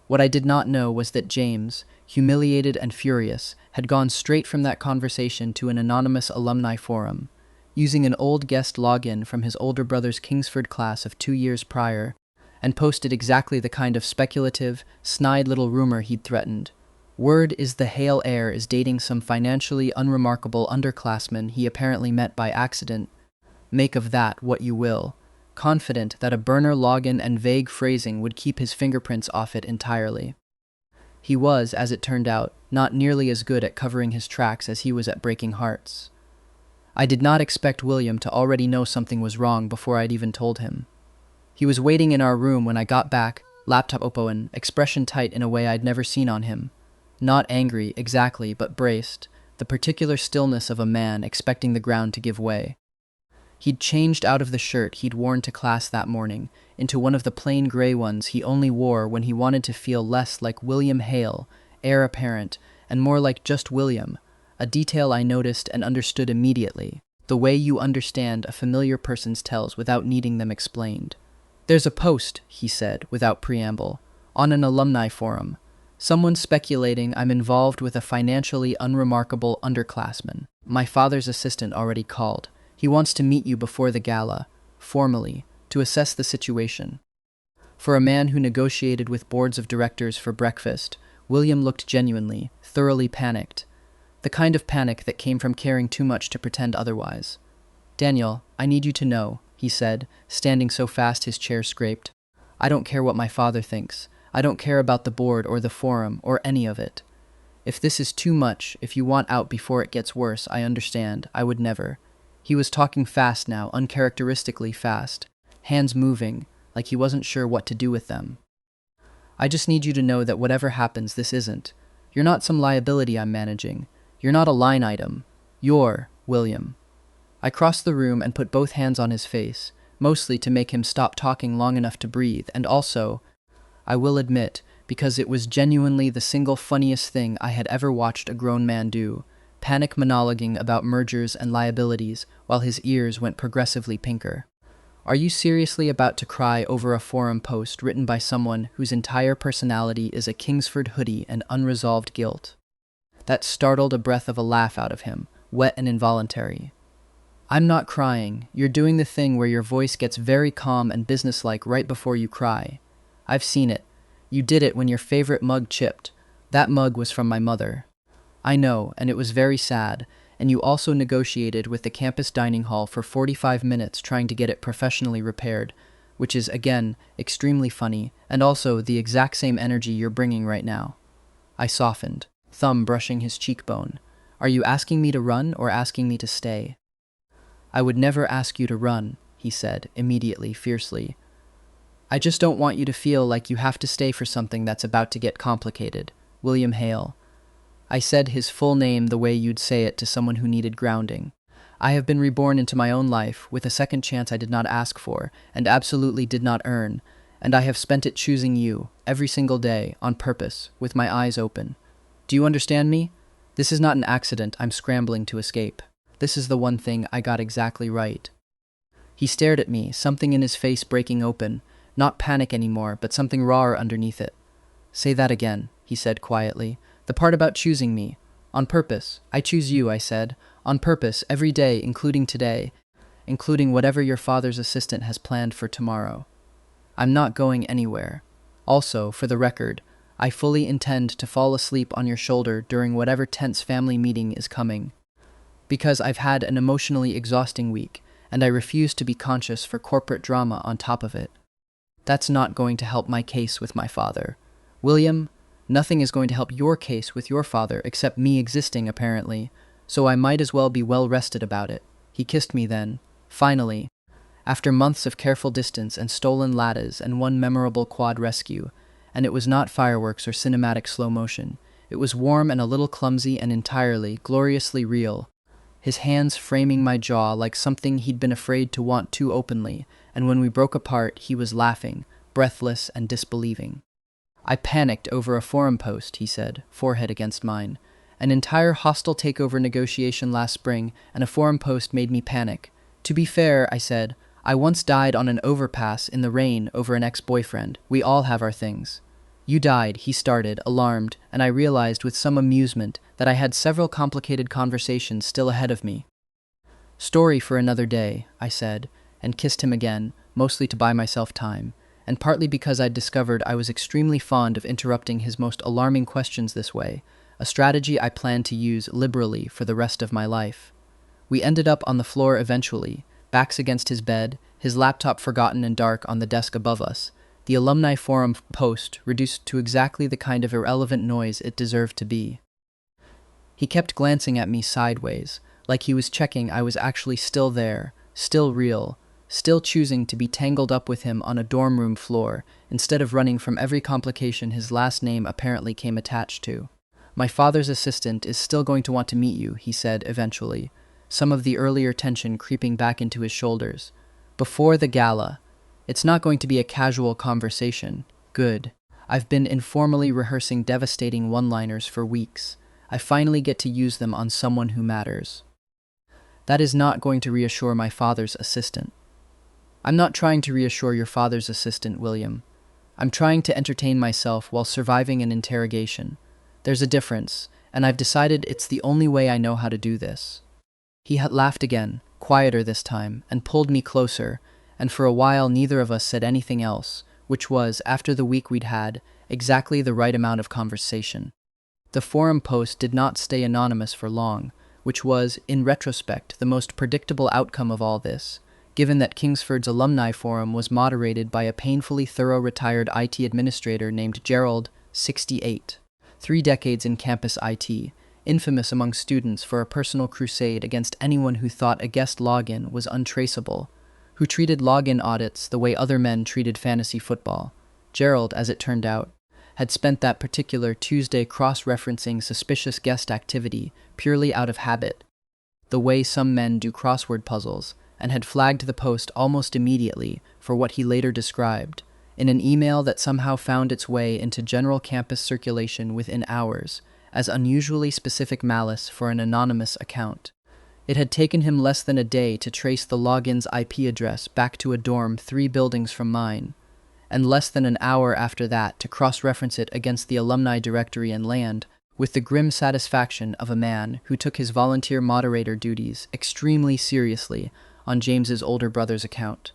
What I did not know was that James, humiliated and furious, had gone straight from that conversation to an anonymous alumni forum, using an old guest login from his older brother's Kingsford class of 2 years prior, and posted exactly the kind of speculative, snide little rumor he'd threatened. Word is the Hale heir is dating some financially unremarkable underclassman he apparently met by accident. Make of that what you will, confident that a burner login and vague phrasing would keep his fingerprints off it entirely. He was, as it turned out, not nearly as good at covering his tracks as he was at breaking hearts. I did not expect William to already know something was wrong before I'd even told him. He was waiting in our room when I got back, laptop open, expression tight in a way I'd never seen on him. Not angry, exactly, but braced, the particular stillness of a man expecting the ground to give way. He'd changed out of the shirt he'd worn to class that morning into one of the plain gray ones he only wore when he wanted to feel less like William Hale, heir apparent, and more like just William, a detail I noticed and understood immediately, the way you understand a familiar person's tells without needing them explained. "There's a post," he said, without preamble, "on an alumni forum. Someone speculating I'm involved with a financially unremarkable underclassman. My father's assistant already called. He wants to meet you before the gala, formally, to assess the situation." For a man who negotiated with boards of directors for breakfast, William looked genuinely, thoroughly panicked. The kind of panic that came from caring too much to pretend otherwise. "Daniel, I need you to know," he said, standing so fast his chair scraped. "I don't care what my father thinks. I don't care about the board or the forum or any of it. If this is too much, if you want out before it gets worse, I understand. I would never." He was talking fast now, uncharacteristically fast, hands moving, like he wasn't sure what to do with them. "I just need you to know that whatever happens, this isn't. You're not some liability I'm managing. You're not a line item. You're William." I crossed the room and put both hands on his face, mostly to make him stop talking long enough to breathe, and also, I will admit, because it was genuinely the single funniest thing I had ever watched a grown man do, panic monologuing about mergers and liabilities while his ears went progressively pinker. "Are you seriously about to cry over a forum post written by someone whose entire personality is a Kingsford hoodie and unresolved guilt?" That startled a breath of a laugh out of him, wet and involuntary. "I'm not crying. You're doing the thing where your voice gets very calm and businesslike right before you cry. I've seen it. You did it when your favorite mug chipped. That mug was from my mother. I know, and it was very sad, and you also negotiated with the campus dining hall for 45 minutes trying to get it professionally repaired, which is, again, extremely funny, and also the exact same energy you're bringing right now. I softened, thumb brushing his cheekbone. Are you asking me to run or asking me to stay? I would never ask you to run, he said, immediately, fiercely. I just don't want you to feel like you have to stay for something that's about to get complicated. William Hale. I said his full name the way you'd say it to someone who needed grounding. I have been reborn into my own life with a second chance I did not ask for and absolutely did not earn, and I have spent it choosing you, every single day, on purpose, with my eyes open. Do you understand me? This is not an accident I'm scrambling to escape. This is the one thing I got exactly right. He stared at me, something in his face breaking open, not panic anymore, but something rawer underneath it. Say that again, he said quietly. The part about choosing me. On purpose. I choose you, I said. On purpose, every day, including today, including whatever your father's assistant has planned for tomorrow. I'm not going anywhere. Also, for the record, I fully intend to fall asleep on your shoulder during whatever tense family meeting is coming. Because I've had an emotionally exhausting week, and I refuse to be conscious for corporate drama on top of it. That's not going to help my case with my father. William, nothing is going to help your case with your father except me existing, apparently, so I might as well be well rested about it. He kissed me then, finally, after months of careful distance and stolen lattes and one memorable quad rescue, and it was not fireworks or cinematic slow motion. It was warm and a little clumsy and entirely, gloriously real, his hands framing my jaw like something he'd been afraid to want too openly, and when we broke apart, he was laughing, breathless and disbelieving. I panicked over a forum post, he said, forehead against mine. An entire hostile takeover negotiation last spring, and a forum post made me panic. To be fair, I said, I once died on an overpass in the rain over an ex-boyfriend. We all have our things. You died, he started, alarmed, and I realized with some amusement that I had several complicated conversations still ahead of me. Story for another day, I said, and kissed him again, mostly to buy myself time, and partly because I'd discovered I was extremely fond of interrupting his most alarming questions this way, a strategy I planned to use liberally for the rest of my life. We ended up on the floor eventually, backs against his bed, his laptop forgotten and dark on the desk above us, the alumni forum post reduced to exactly the kind of irrelevant noise it deserved to be. He kept glancing at me sideways, like he was checking I was actually still there, still real, still choosing to be tangled up with him on a dorm room floor, instead of running from every complication his last name apparently came attached to. My father's assistant is still going to want to meet you, he said eventually, some of the earlier tension creeping back into his shoulders. Before the gala. It's not going to be a casual conversation. Good. I've been informally rehearsing devastating one-liners for weeks. I finally get to use them on someone who matters. That is not going to reassure my father's assistant. I'm not trying to reassure your father's assistant, William. I'm trying to entertain myself while surviving an interrogation. There's a difference, and I've decided it's the only way I know how to do this. He had laughed again, quieter this time, and pulled me closer, and for a while neither of us said anything else, which was, after the week we'd had, exactly the right amount of conversation. The forum post did not stay anonymous for long, which was, in retrospect, the most predictable outcome of all this, given that Kingsford's alumni forum was moderated by a painfully thorough retired IT administrator named Gerald, 68. 3 decades in campus IT, infamous among students for a personal crusade against anyone who thought a guest login was untraceable, who treated login audits the way other men treated fantasy football. Gerald, as it turned out, had spent that particular Tuesday cross-referencing suspicious guest activity purely out of habit, the way some men do crossword puzzles, and had flagged the post almost immediately for what he later described, in an email that somehow found its way into general campus circulation within hours, as unusually specific malice for an anonymous account. It had taken him less than a day to trace the login's IP address back to a dorm 3 buildings from mine, and less than an hour after that to cross-reference it against the alumni directory and land, with the grim satisfaction of a man who took his volunteer moderator duties extremely seriously on James's older brother's account.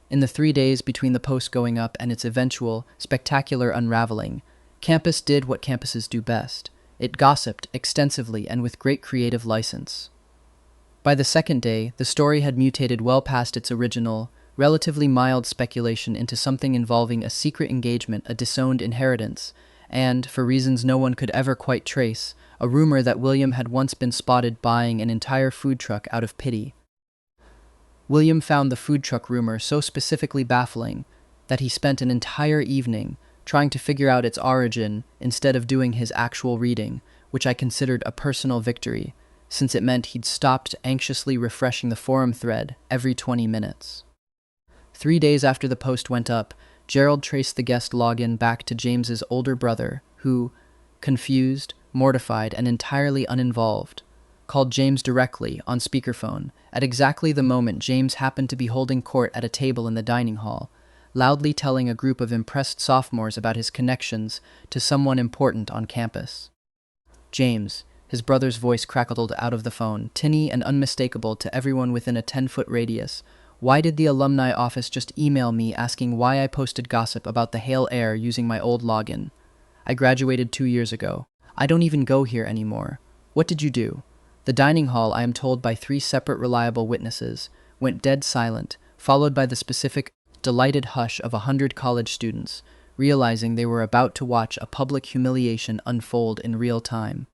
In the 3 days between the post going up and its eventual, spectacular unraveling, campus did what campuses do best. It gossiped extensively and with great creative license. By the second day, the story had mutated well past its original, relatively mild speculation into something involving a secret engagement, a disowned inheritance, and, for reasons no one could ever quite trace, a rumor that William had once been spotted buying an entire food truck out of pity. William found the food truck rumor so specifically baffling that he spent an entire evening trying to figure out its origin instead of doing his actual reading, which I considered a personal victory, since it meant he'd stopped anxiously refreshing the forum thread every 20 minutes. 3 days after the post went up, Gerald traced the guest login back to James's older brother, who, confused, mortified, and entirely uninvolved, called James directly on speakerphone at exactly the moment James happened to be holding court at a table in the dining hall, loudly telling a group of impressed sophomores about his connections to someone important on campus. James, his brother's voice crackled out of the phone, tinny and unmistakable to everyone within a 10-foot radius. Why did the alumni office just email me asking why I posted gossip about the Hale heir using my old login? I graduated 2 years ago. I don't even go here anymore. What did you do? The dining hall, I am told by 3 separate reliable witnesses, went dead silent, followed by the specific, delighted hush of 100 college students, realizing they were about to watch a public humiliation unfold in real time.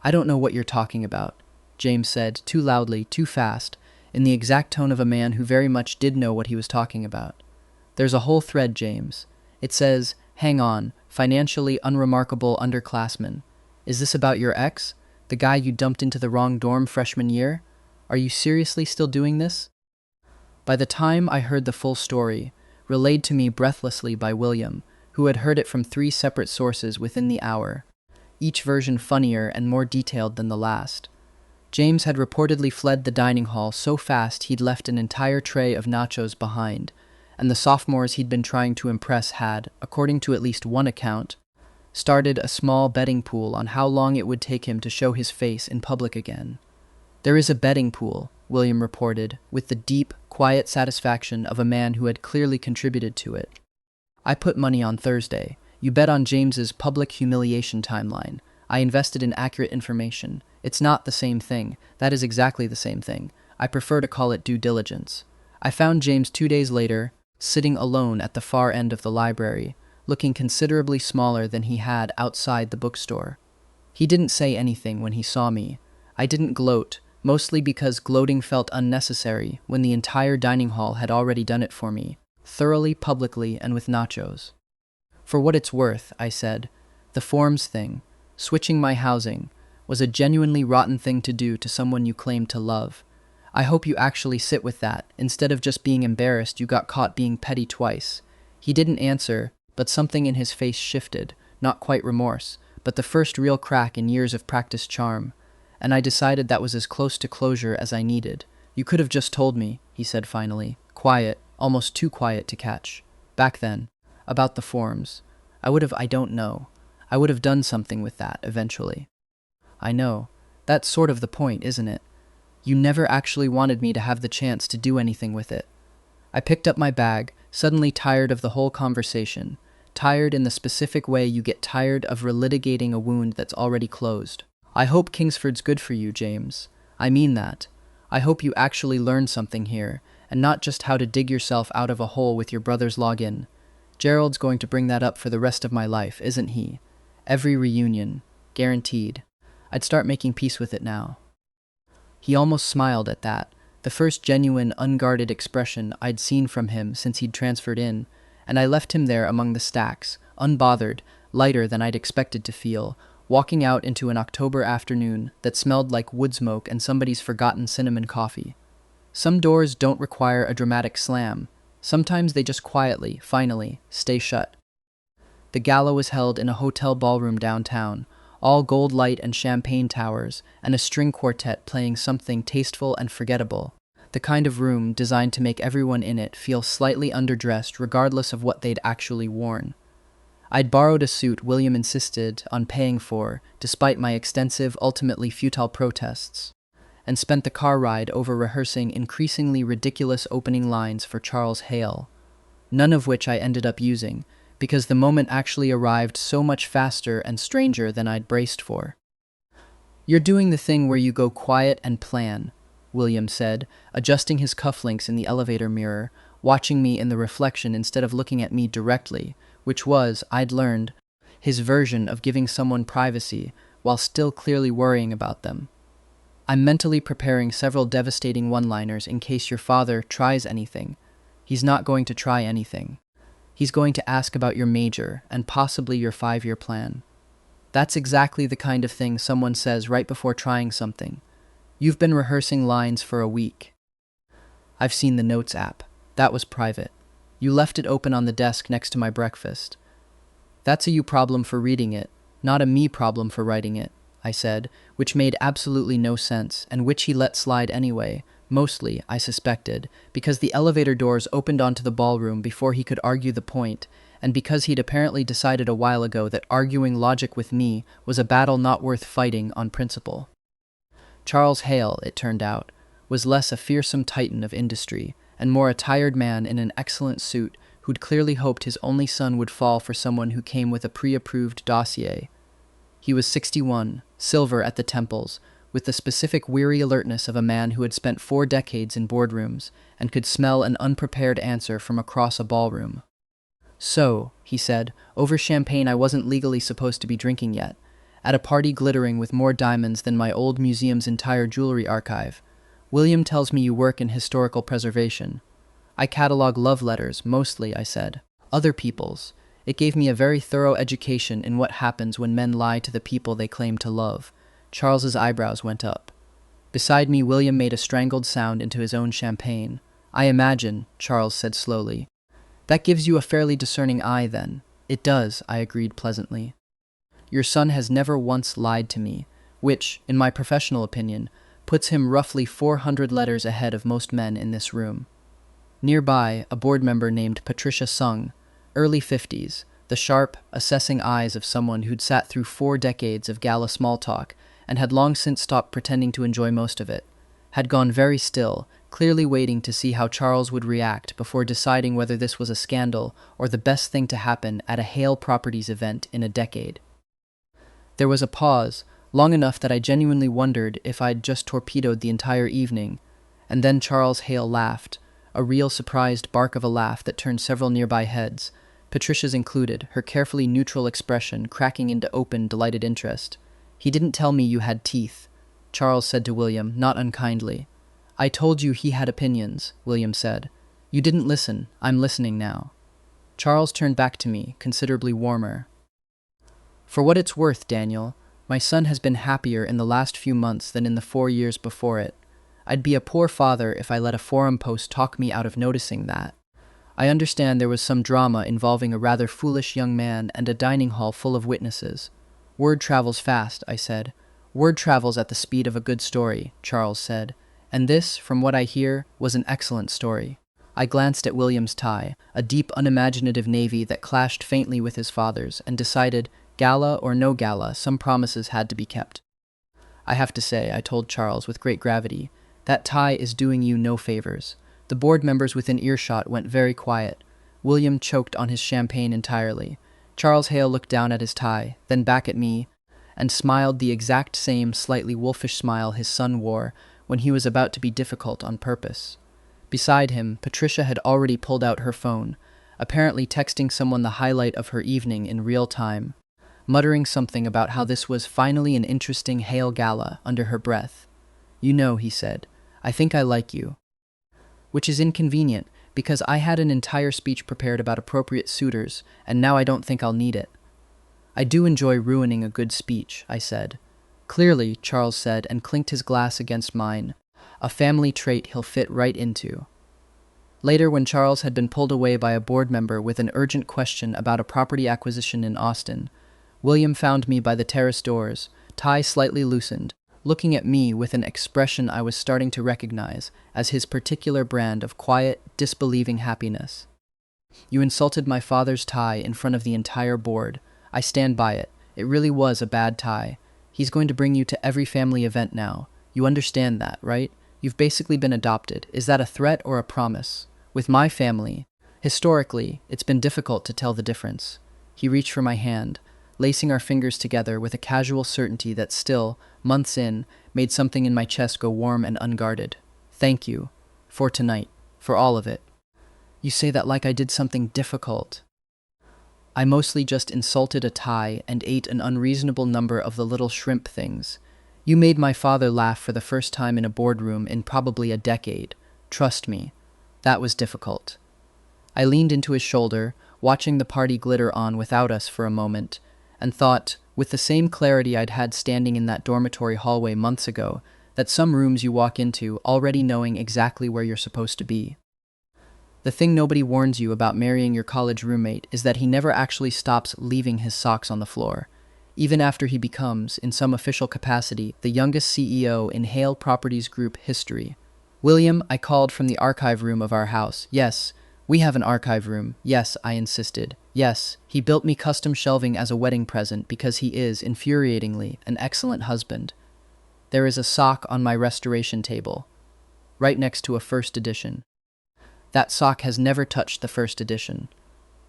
I don't know what you're talking about, James said, too loudly, too fast, in the exact tone of a man who very much did know what he was talking about. There's a whole thread, James. It says, hang on, financially unremarkable underclassman. Is this about your ex? The guy you dumped into the wrong dorm freshman year? Are you seriously still doing this? By the time I heard the full story, relayed to me breathlessly by William, who had heard it from 3 separate sources within the hour, each version funnier and more detailed than the last, James had reportedly fled the dining hall so fast he'd left an entire tray of nachos behind, and the sophomores he'd been trying to impress had, according to at least one account, started a small betting pool on how long it would take him to show his face in public again. There is a betting pool, William reported, with the deep, quiet satisfaction of a man who had clearly contributed to it. I put money on Thursday. You bet on James's public humiliation timeline. I invested in accurate information. It's not the same thing. That is exactly the same thing. I prefer to call it due diligence. I found James 2 days later, sitting alone at the far end of the library, looking considerably smaller than he had outside the bookstore. He didn't say anything when he saw me. I didn't gloat, mostly because gloating felt unnecessary when the entire dining hall had already done it for me, thoroughly, publicly, and with nachos. For what it's worth, I said, the forms thing, switching my housing, was a genuinely rotten thing to do to someone you claimed to love. I hope you actually sit with that, instead of just being embarrassed you got caught being petty twice. He didn't answer, but something in his face shifted, not quite remorse, but the first real crack in years of practiced charm, and I decided that was as close to closure as I needed. You could have just told me, he said finally, quiet, almost too quiet to catch. Back then, about the forms. I don't know. I would have done something with that, eventually. I know. That's sort of the point, isn't it? You never actually wanted me to have the chance to do anything with it. I picked up my bag, suddenly tired of the whole conversation, tired in the specific way you get tired of relitigating a wound that's already closed. I hope Kingsford's good for you, James. I mean that. I hope you actually learned something here, and not just how to dig yourself out of a hole with your brother's login. Gerald's going to bring that up for the rest of my life, isn't he? Every reunion. Guaranteed. I'd start making peace with it now. He almost smiled at that, the first genuine, unguarded expression I'd seen from him since he'd transferred in, and I left him there among the stacks, unbothered, lighter than I'd expected to feel, walking out into an October afternoon that smelled like wood smoke and somebody's forgotten cinnamon coffee. Some doors don't require a dramatic slam. Sometimes they just quietly, finally, stay shut. The gala was held in a hotel ballroom downtown, all gold light and champagne towers, and a string quartet playing something tasteful and forgettable, the kind of room designed to make everyone in it feel slightly underdressed regardless of what they'd actually worn. I'd borrowed a suit William insisted on paying for, despite my extensive, ultimately futile protests, and spent the car ride over rehearsing increasingly ridiculous opening lines for Charles Hale, none of which I ended up using, because the moment actually arrived so much faster and stranger than I'd braced for. "You're doing the thing where you go quiet and plan," William said, adjusting his cufflinks in the elevator mirror, watching me in the reflection instead of looking at me directly, which was, I'd learned, his version of giving someone privacy while still clearly worrying about them. "I'm mentally preparing several devastating one-liners in case your father tries anything. He's not going to try anything. He's going to ask about your major and possibly your 5-year plan. That's exactly the kind of thing someone says right before trying something. You've been rehearsing lines for a week." "I've seen the Notes app. That was private. You left it open on the desk next to my breakfast." "That's a you problem for reading it, not a me problem for writing it," I said, which made absolutely no sense, and which he let slide anyway, mostly, I suspected, because the elevator doors opened onto the ballroom before he could argue the point, and because he'd apparently decided a while ago that arguing logic with me was a battle not worth fighting on principle. Charles Hale, it turned out, was less a fearsome titan of industry, and more a tired man in an excellent suit who'd clearly hoped his only son would fall for someone who came with a pre-approved dossier. He was 61, silver at the temples, with the specific weary alertness of a man who had spent 4 decades in boardrooms and could smell an unprepared answer from across a ballroom. "So," he said, "over champagne I wasn't legally supposed to be drinking yet, at a party glittering with more diamonds than my old museum's entire jewelry archive. William tells me you work in historical preservation." "I catalog love letters, mostly," I said. "Other people's. It gave me a very thorough education in what happens when men lie to the people they claim to love." Charles's eyebrows went up. Beside me, William made a strangled sound into his own champagne. "I imagine," Charles said slowly. "That gives you a fairly discerning eye, then." "It does," I agreed pleasantly. "Your son has never once lied to me, which, in my professional opinion, puts him roughly 400 letters ahead of most men in this room." Nearby, a board member named Patricia Sung, early 50s, the sharp, assessing eyes of someone who'd sat through 4 decades of gala small talk and had long since stopped pretending to enjoy most of it, had gone very still, clearly waiting to see how Charles would react before deciding whether this was a scandal or the best thing to happen at a Hale Properties event in a decade. There was a pause, long enough that I genuinely wondered if I'd just torpedoed the entire evening, and then Charles Hale laughed, a real surprised bark of a laugh that turned several nearby heads, Patricia's included, her carefully neutral expression cracking into open, delighted interest. "He didn't tell me you had teeth," Charles said to William, not unkindly. "I told you he had opinions," William said. "You didn't listen. I'm listening now." Charles turned back to me, considerably warmer. "For what it's worth, Daniel, my son has been happier in the last few months than in the 4 years before it. I'd be a poor father if I let a forum post talk me out of noticing that. I understand there was some drama involving a rather foolish young man and a dining hall full of witnesses. Word travels fast," I said. "Word travels at the speed of a good story," Charles said. "And this, from what I hear, was an excellent story." I glanced at William's tie, a deep, unimaginative navy that clashed faintly with his father's, and decided, gala or no gala, some promises had to be kept. "I have to say," I told Charles with great gravity, "that tie is doing you no favors." The board members within earshot went very quiet. William choked on his champagne entirely. Charles Hale looked down at his tie, then back at me, and smiled the exact same slightly wolfish smile his son wore when he was about to be difficult on purpose. Beside him, Patricia had already pulled out her phone, apparently texting someone the highlight of her evening in real time, muttering something about how this was finally an interesting Hale gala under her breath. "You know," he said, "I think I like you." Which is inconvenient, because I had an entire speech prepared about appropriate suitors, and now I don't think I'll need it. "I do enjoy ruining a good speech," I said. "Clearly," Charles said, and clinked his glass against mine. "A family trait he'll fit right into." Later, when Charles had been pulled away by a board member with an urgent question about a property acquisition in Austin, William found me by the terrace doors, tie slightly loosened, looking at me with an expression I was starting to recognize as his particular brand of quiet, disbelieving happiness. "You insulted my father's tie in front of the entire board. I stand by it. It really was a bad tie. He's going to bring you to every family event now. You understand that, right? You've basically been adopted. Is that a threat or a promise? With my family, Historically, it's been difficult to tell the difference. He reached for my hand, lacing our fingers together with a casual certainty that still, months in, made something in my chest go warm and unguarded. Thank you. For tonight. For all of it. You say that like I did something difficult. I mostly just insulted a tie and ate an unreasonable number of the little shrimp things. You made my father laugh for the first time in a boardroom in probably a decade. Trust me. That was difficult. I leaned into his shoulder, watching the party glitter on without us for a moment, and thought, with the same clarity I'd had standing in that dormitory hallway months ago, that some rooms you walk into already knowing exactly where you're supposed to be. The thing nobody warns you about marrying your college roommate is that he never actually stops leaving his socks on the floor, even after he becomes, in some official capacity, the youngest CEO in Hale Properties Group history. William, I called from the archive room of our house. Yes, we have an archive room. Yes, I insisted. Yes, he built me custom shelving as a wedding present because he is, infuriatingly, an excellent husband. There is a sock on my restoration table, right next to a first edition. That sock has never touched the first edition,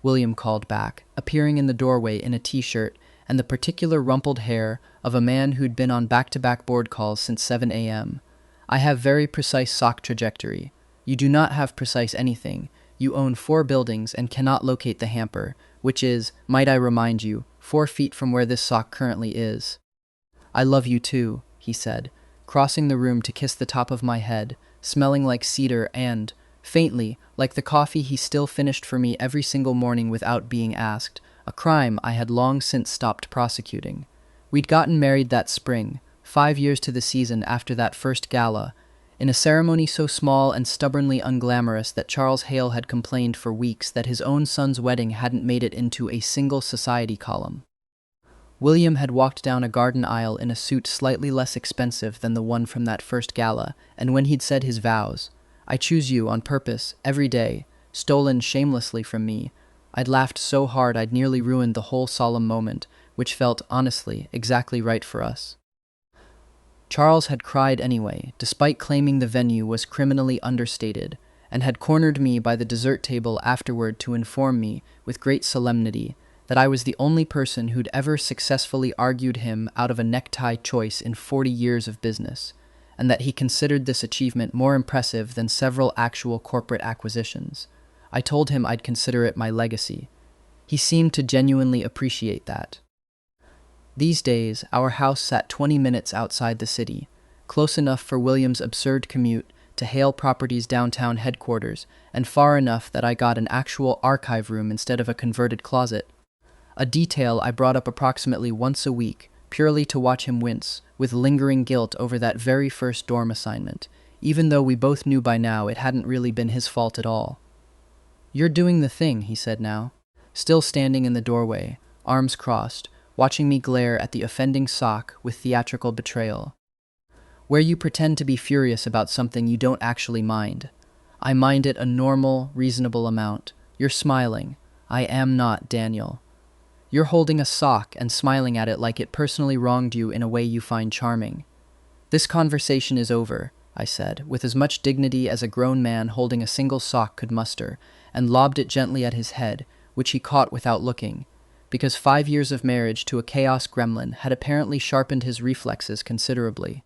William called back, appearing in the doorway in a t-shirt and the particular rumpled hair of a man who'd been on back-to-back board calls since 7 a.m. I have very precise sock trajectory. You do not have precise anything. You own 4 buildings and cannot locate the hamper, which is, might I remind you, 4 feet from where this sock currently is. I love you too, he said, crossing the room to kiss the top of my head, smelling like cedar and, faintly, like the coffee he still finished for me every single morning without being asked, a crime I had long since stopped prosecuting. We'd gotten married that spring, 5 years to the season after that first gala, in a ceremony so small and stubbornly unglamorous that Charles Hale had complained for weeks that his own son's wedding hadn't made it into a single society column. William had walked down a garden aisle in a suit slightly less expensive than the one from that first gala, and when he'd said his vows, "I choose you on purpose, every day," stolen shamelessly from me, I'd laughed so hard I'd nearly ruined the whole solemn moment, which felt, honestly, exactly right for us. Charles had cried anyway, despite claiming the venue was criminally understated, and had cornered me by the dessert table afterward to inform me, with great solemnity, that I was the only person who'd ever successfully argued him out of a necktie choice in 40 years of business, and that he considered this achievement more impressive than several actual corporate acquisitions. I told him I'd consider it my legacy. He seemed to genuinely appreciate that. These days, our house sat 20 minutes outside the city, close enough for William's absurd commute to Hale Properties' downtown headquarters, and far enough that I got an actual archive room instead of a converted closet. A detail I brought up approximately once a week, purely to watch him wince, with lingering guilt over that very first dorm assignment, even though we both knew by now it hadn't really been his fault at all. "You're doing the thing," he said now, still standing in the doorway, arms crossed, watching me glare at the offending sock with theatrical betrayal. "Where you pretend to be furious about something you don't actually mind. I mind it a normal, reasonable amount. You're smiling. I am not, Daniel. You're holding a sock and smiling at it like it personally wronged you in a way you find charming. This conversation is over," I said, with as much dignity as a grown man holding a single sock could muster, and lobbed it gently at his head, which he caught without looking, because 5 years of marriage to a chaos gremlin had apparently sharpened his reflexes considerably.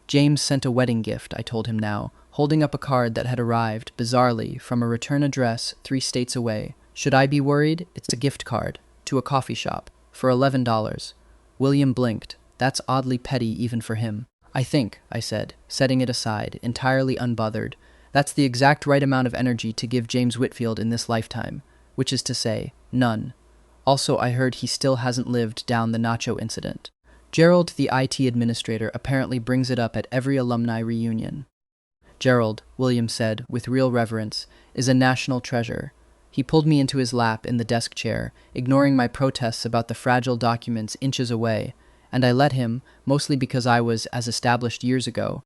"James sent a wedding gift," I told him now, holding up a card that had arrived, bizarrely, from a return address 3 states away. "Should I be worried? It's a gift card, to a coffee shop, for $11. William blinked. That's oddly petty even for him. "I think," I said, setting it aside, entirely unbothered, "that's the exact right amount of energy to give James Whitfield in this lifetime, which is to say, none. Also, I heard he still hasn't lived down the nacho incident. Gerald, the IT administrator, apparently brings it up at every alumni reunion." "Gerald," William said, with real reverence, "is a national treasure." He pulled me into his lap in the desk chair, ignoring my protests about the fragile documents inches away, and I let him, mostly because I was, as established years ago,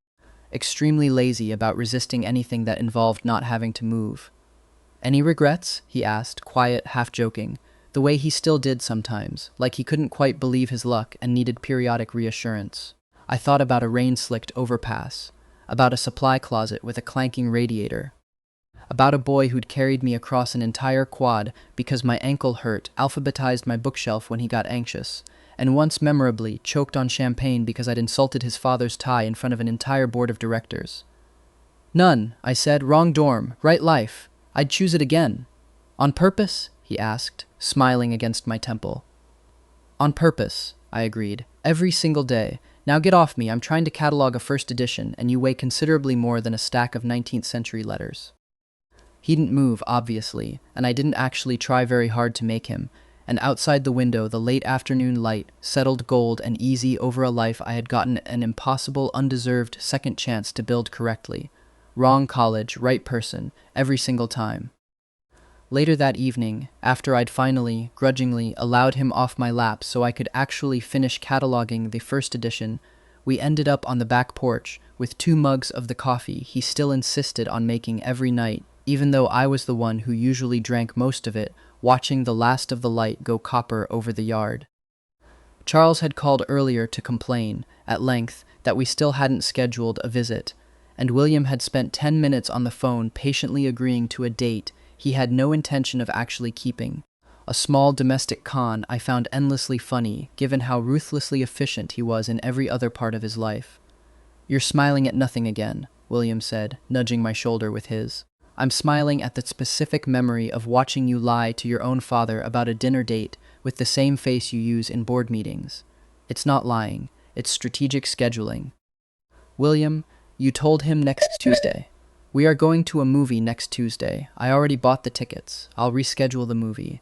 extremely lazy about resisting anything that involved not having to move. "Any regrets?" he asked, quiet, half-joking, the way he still did sometimes, like he couldn't quite believe his luck and needed periodic reassurance. I thought about a rain-slicked overpass, about a supply closet with a clanking radiator, about a boy who'd carried me across an entire quad because my ankle hurt, alphabetized my bookshelf when he got anxious, and once memorably choked on champagne because I'd insulted his father's tie in front of an entire board of directors. None, I said. Wrong dorm, right life. I'd choose it again. On purpose? He asked, smiling against my temple. On purpose, I agreed. Every single day. Now get off me, I'm trying to catalog a first edition, and you weigh considerably more than a stack of 19th century letters. He didn't move, obviously, and I didn't actually try very hard to make him, and outside the window the late afternoon light settled gold and easy over a life I had gotten an impossible, undeserved second chance to build correctly. Wrong college, right person, every single time. Later that evening, after I'd finally, grudgingly, allowed him off my lap so I could actually finish cataloging the first edition, we ended up on the back porch with 2 mugs of the coffee he still insisted on making every night, even though I was the one who usually drank most of it, watching the last of the light go copper over the yard. Charles had called earlier to complain, at length, that we still hadn't scheduled a visit, and William had spent 10 minutes on the phone patiently agreeing to a date he had no intention of actually keeping. A small domestic con I found endlessly funny, given how ruthlessly efficient he was in every other part of his life. You're smiling at nothing again, William said, nudging my shoulder with his. I'm smiling at the specific memory of watching you lie to your own father about a dinner date with the same face you use in board meetings. It's not lying, it's strategic scheduling. William, you told him next Tuesday. We are going to a movie next Tuesday. I already bought the tickets. I'll reschedule the movie.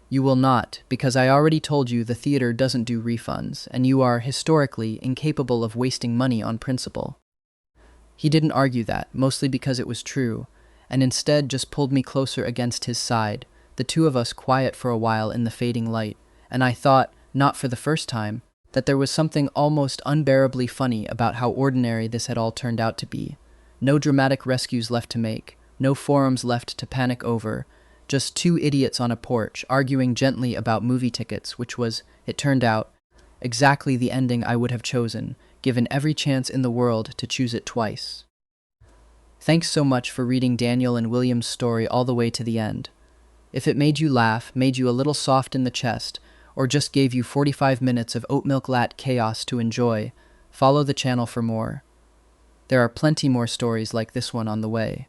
You will not, because I already told you the theater doesn't do refunds, and you are, historically, incapable of wasting money on principle. He didn't argue that, mostly because it was true, and instead just pulled me closer against his side, the two of us quiet for a while in the fading light, and I thought, not for the first time, that there was something almost unbearably funny about how ordinary this had all turned out to be. No dramatic rescues left to make, no forums left to panic over, just 2 idiots on a porch arguing gently about movie tickets, which was, it turned out, exactly the ending I would have chosen, given every chance in the world to choose it twice. Thanks so much for reading Daniel and William's story all the way to the end. If it made you laugh, made you a little soft in the chest, or just gave you 45 minutes of oat milk lat chaos to enjoy, follow the channel for more. There are plenty more stories like this one on the way.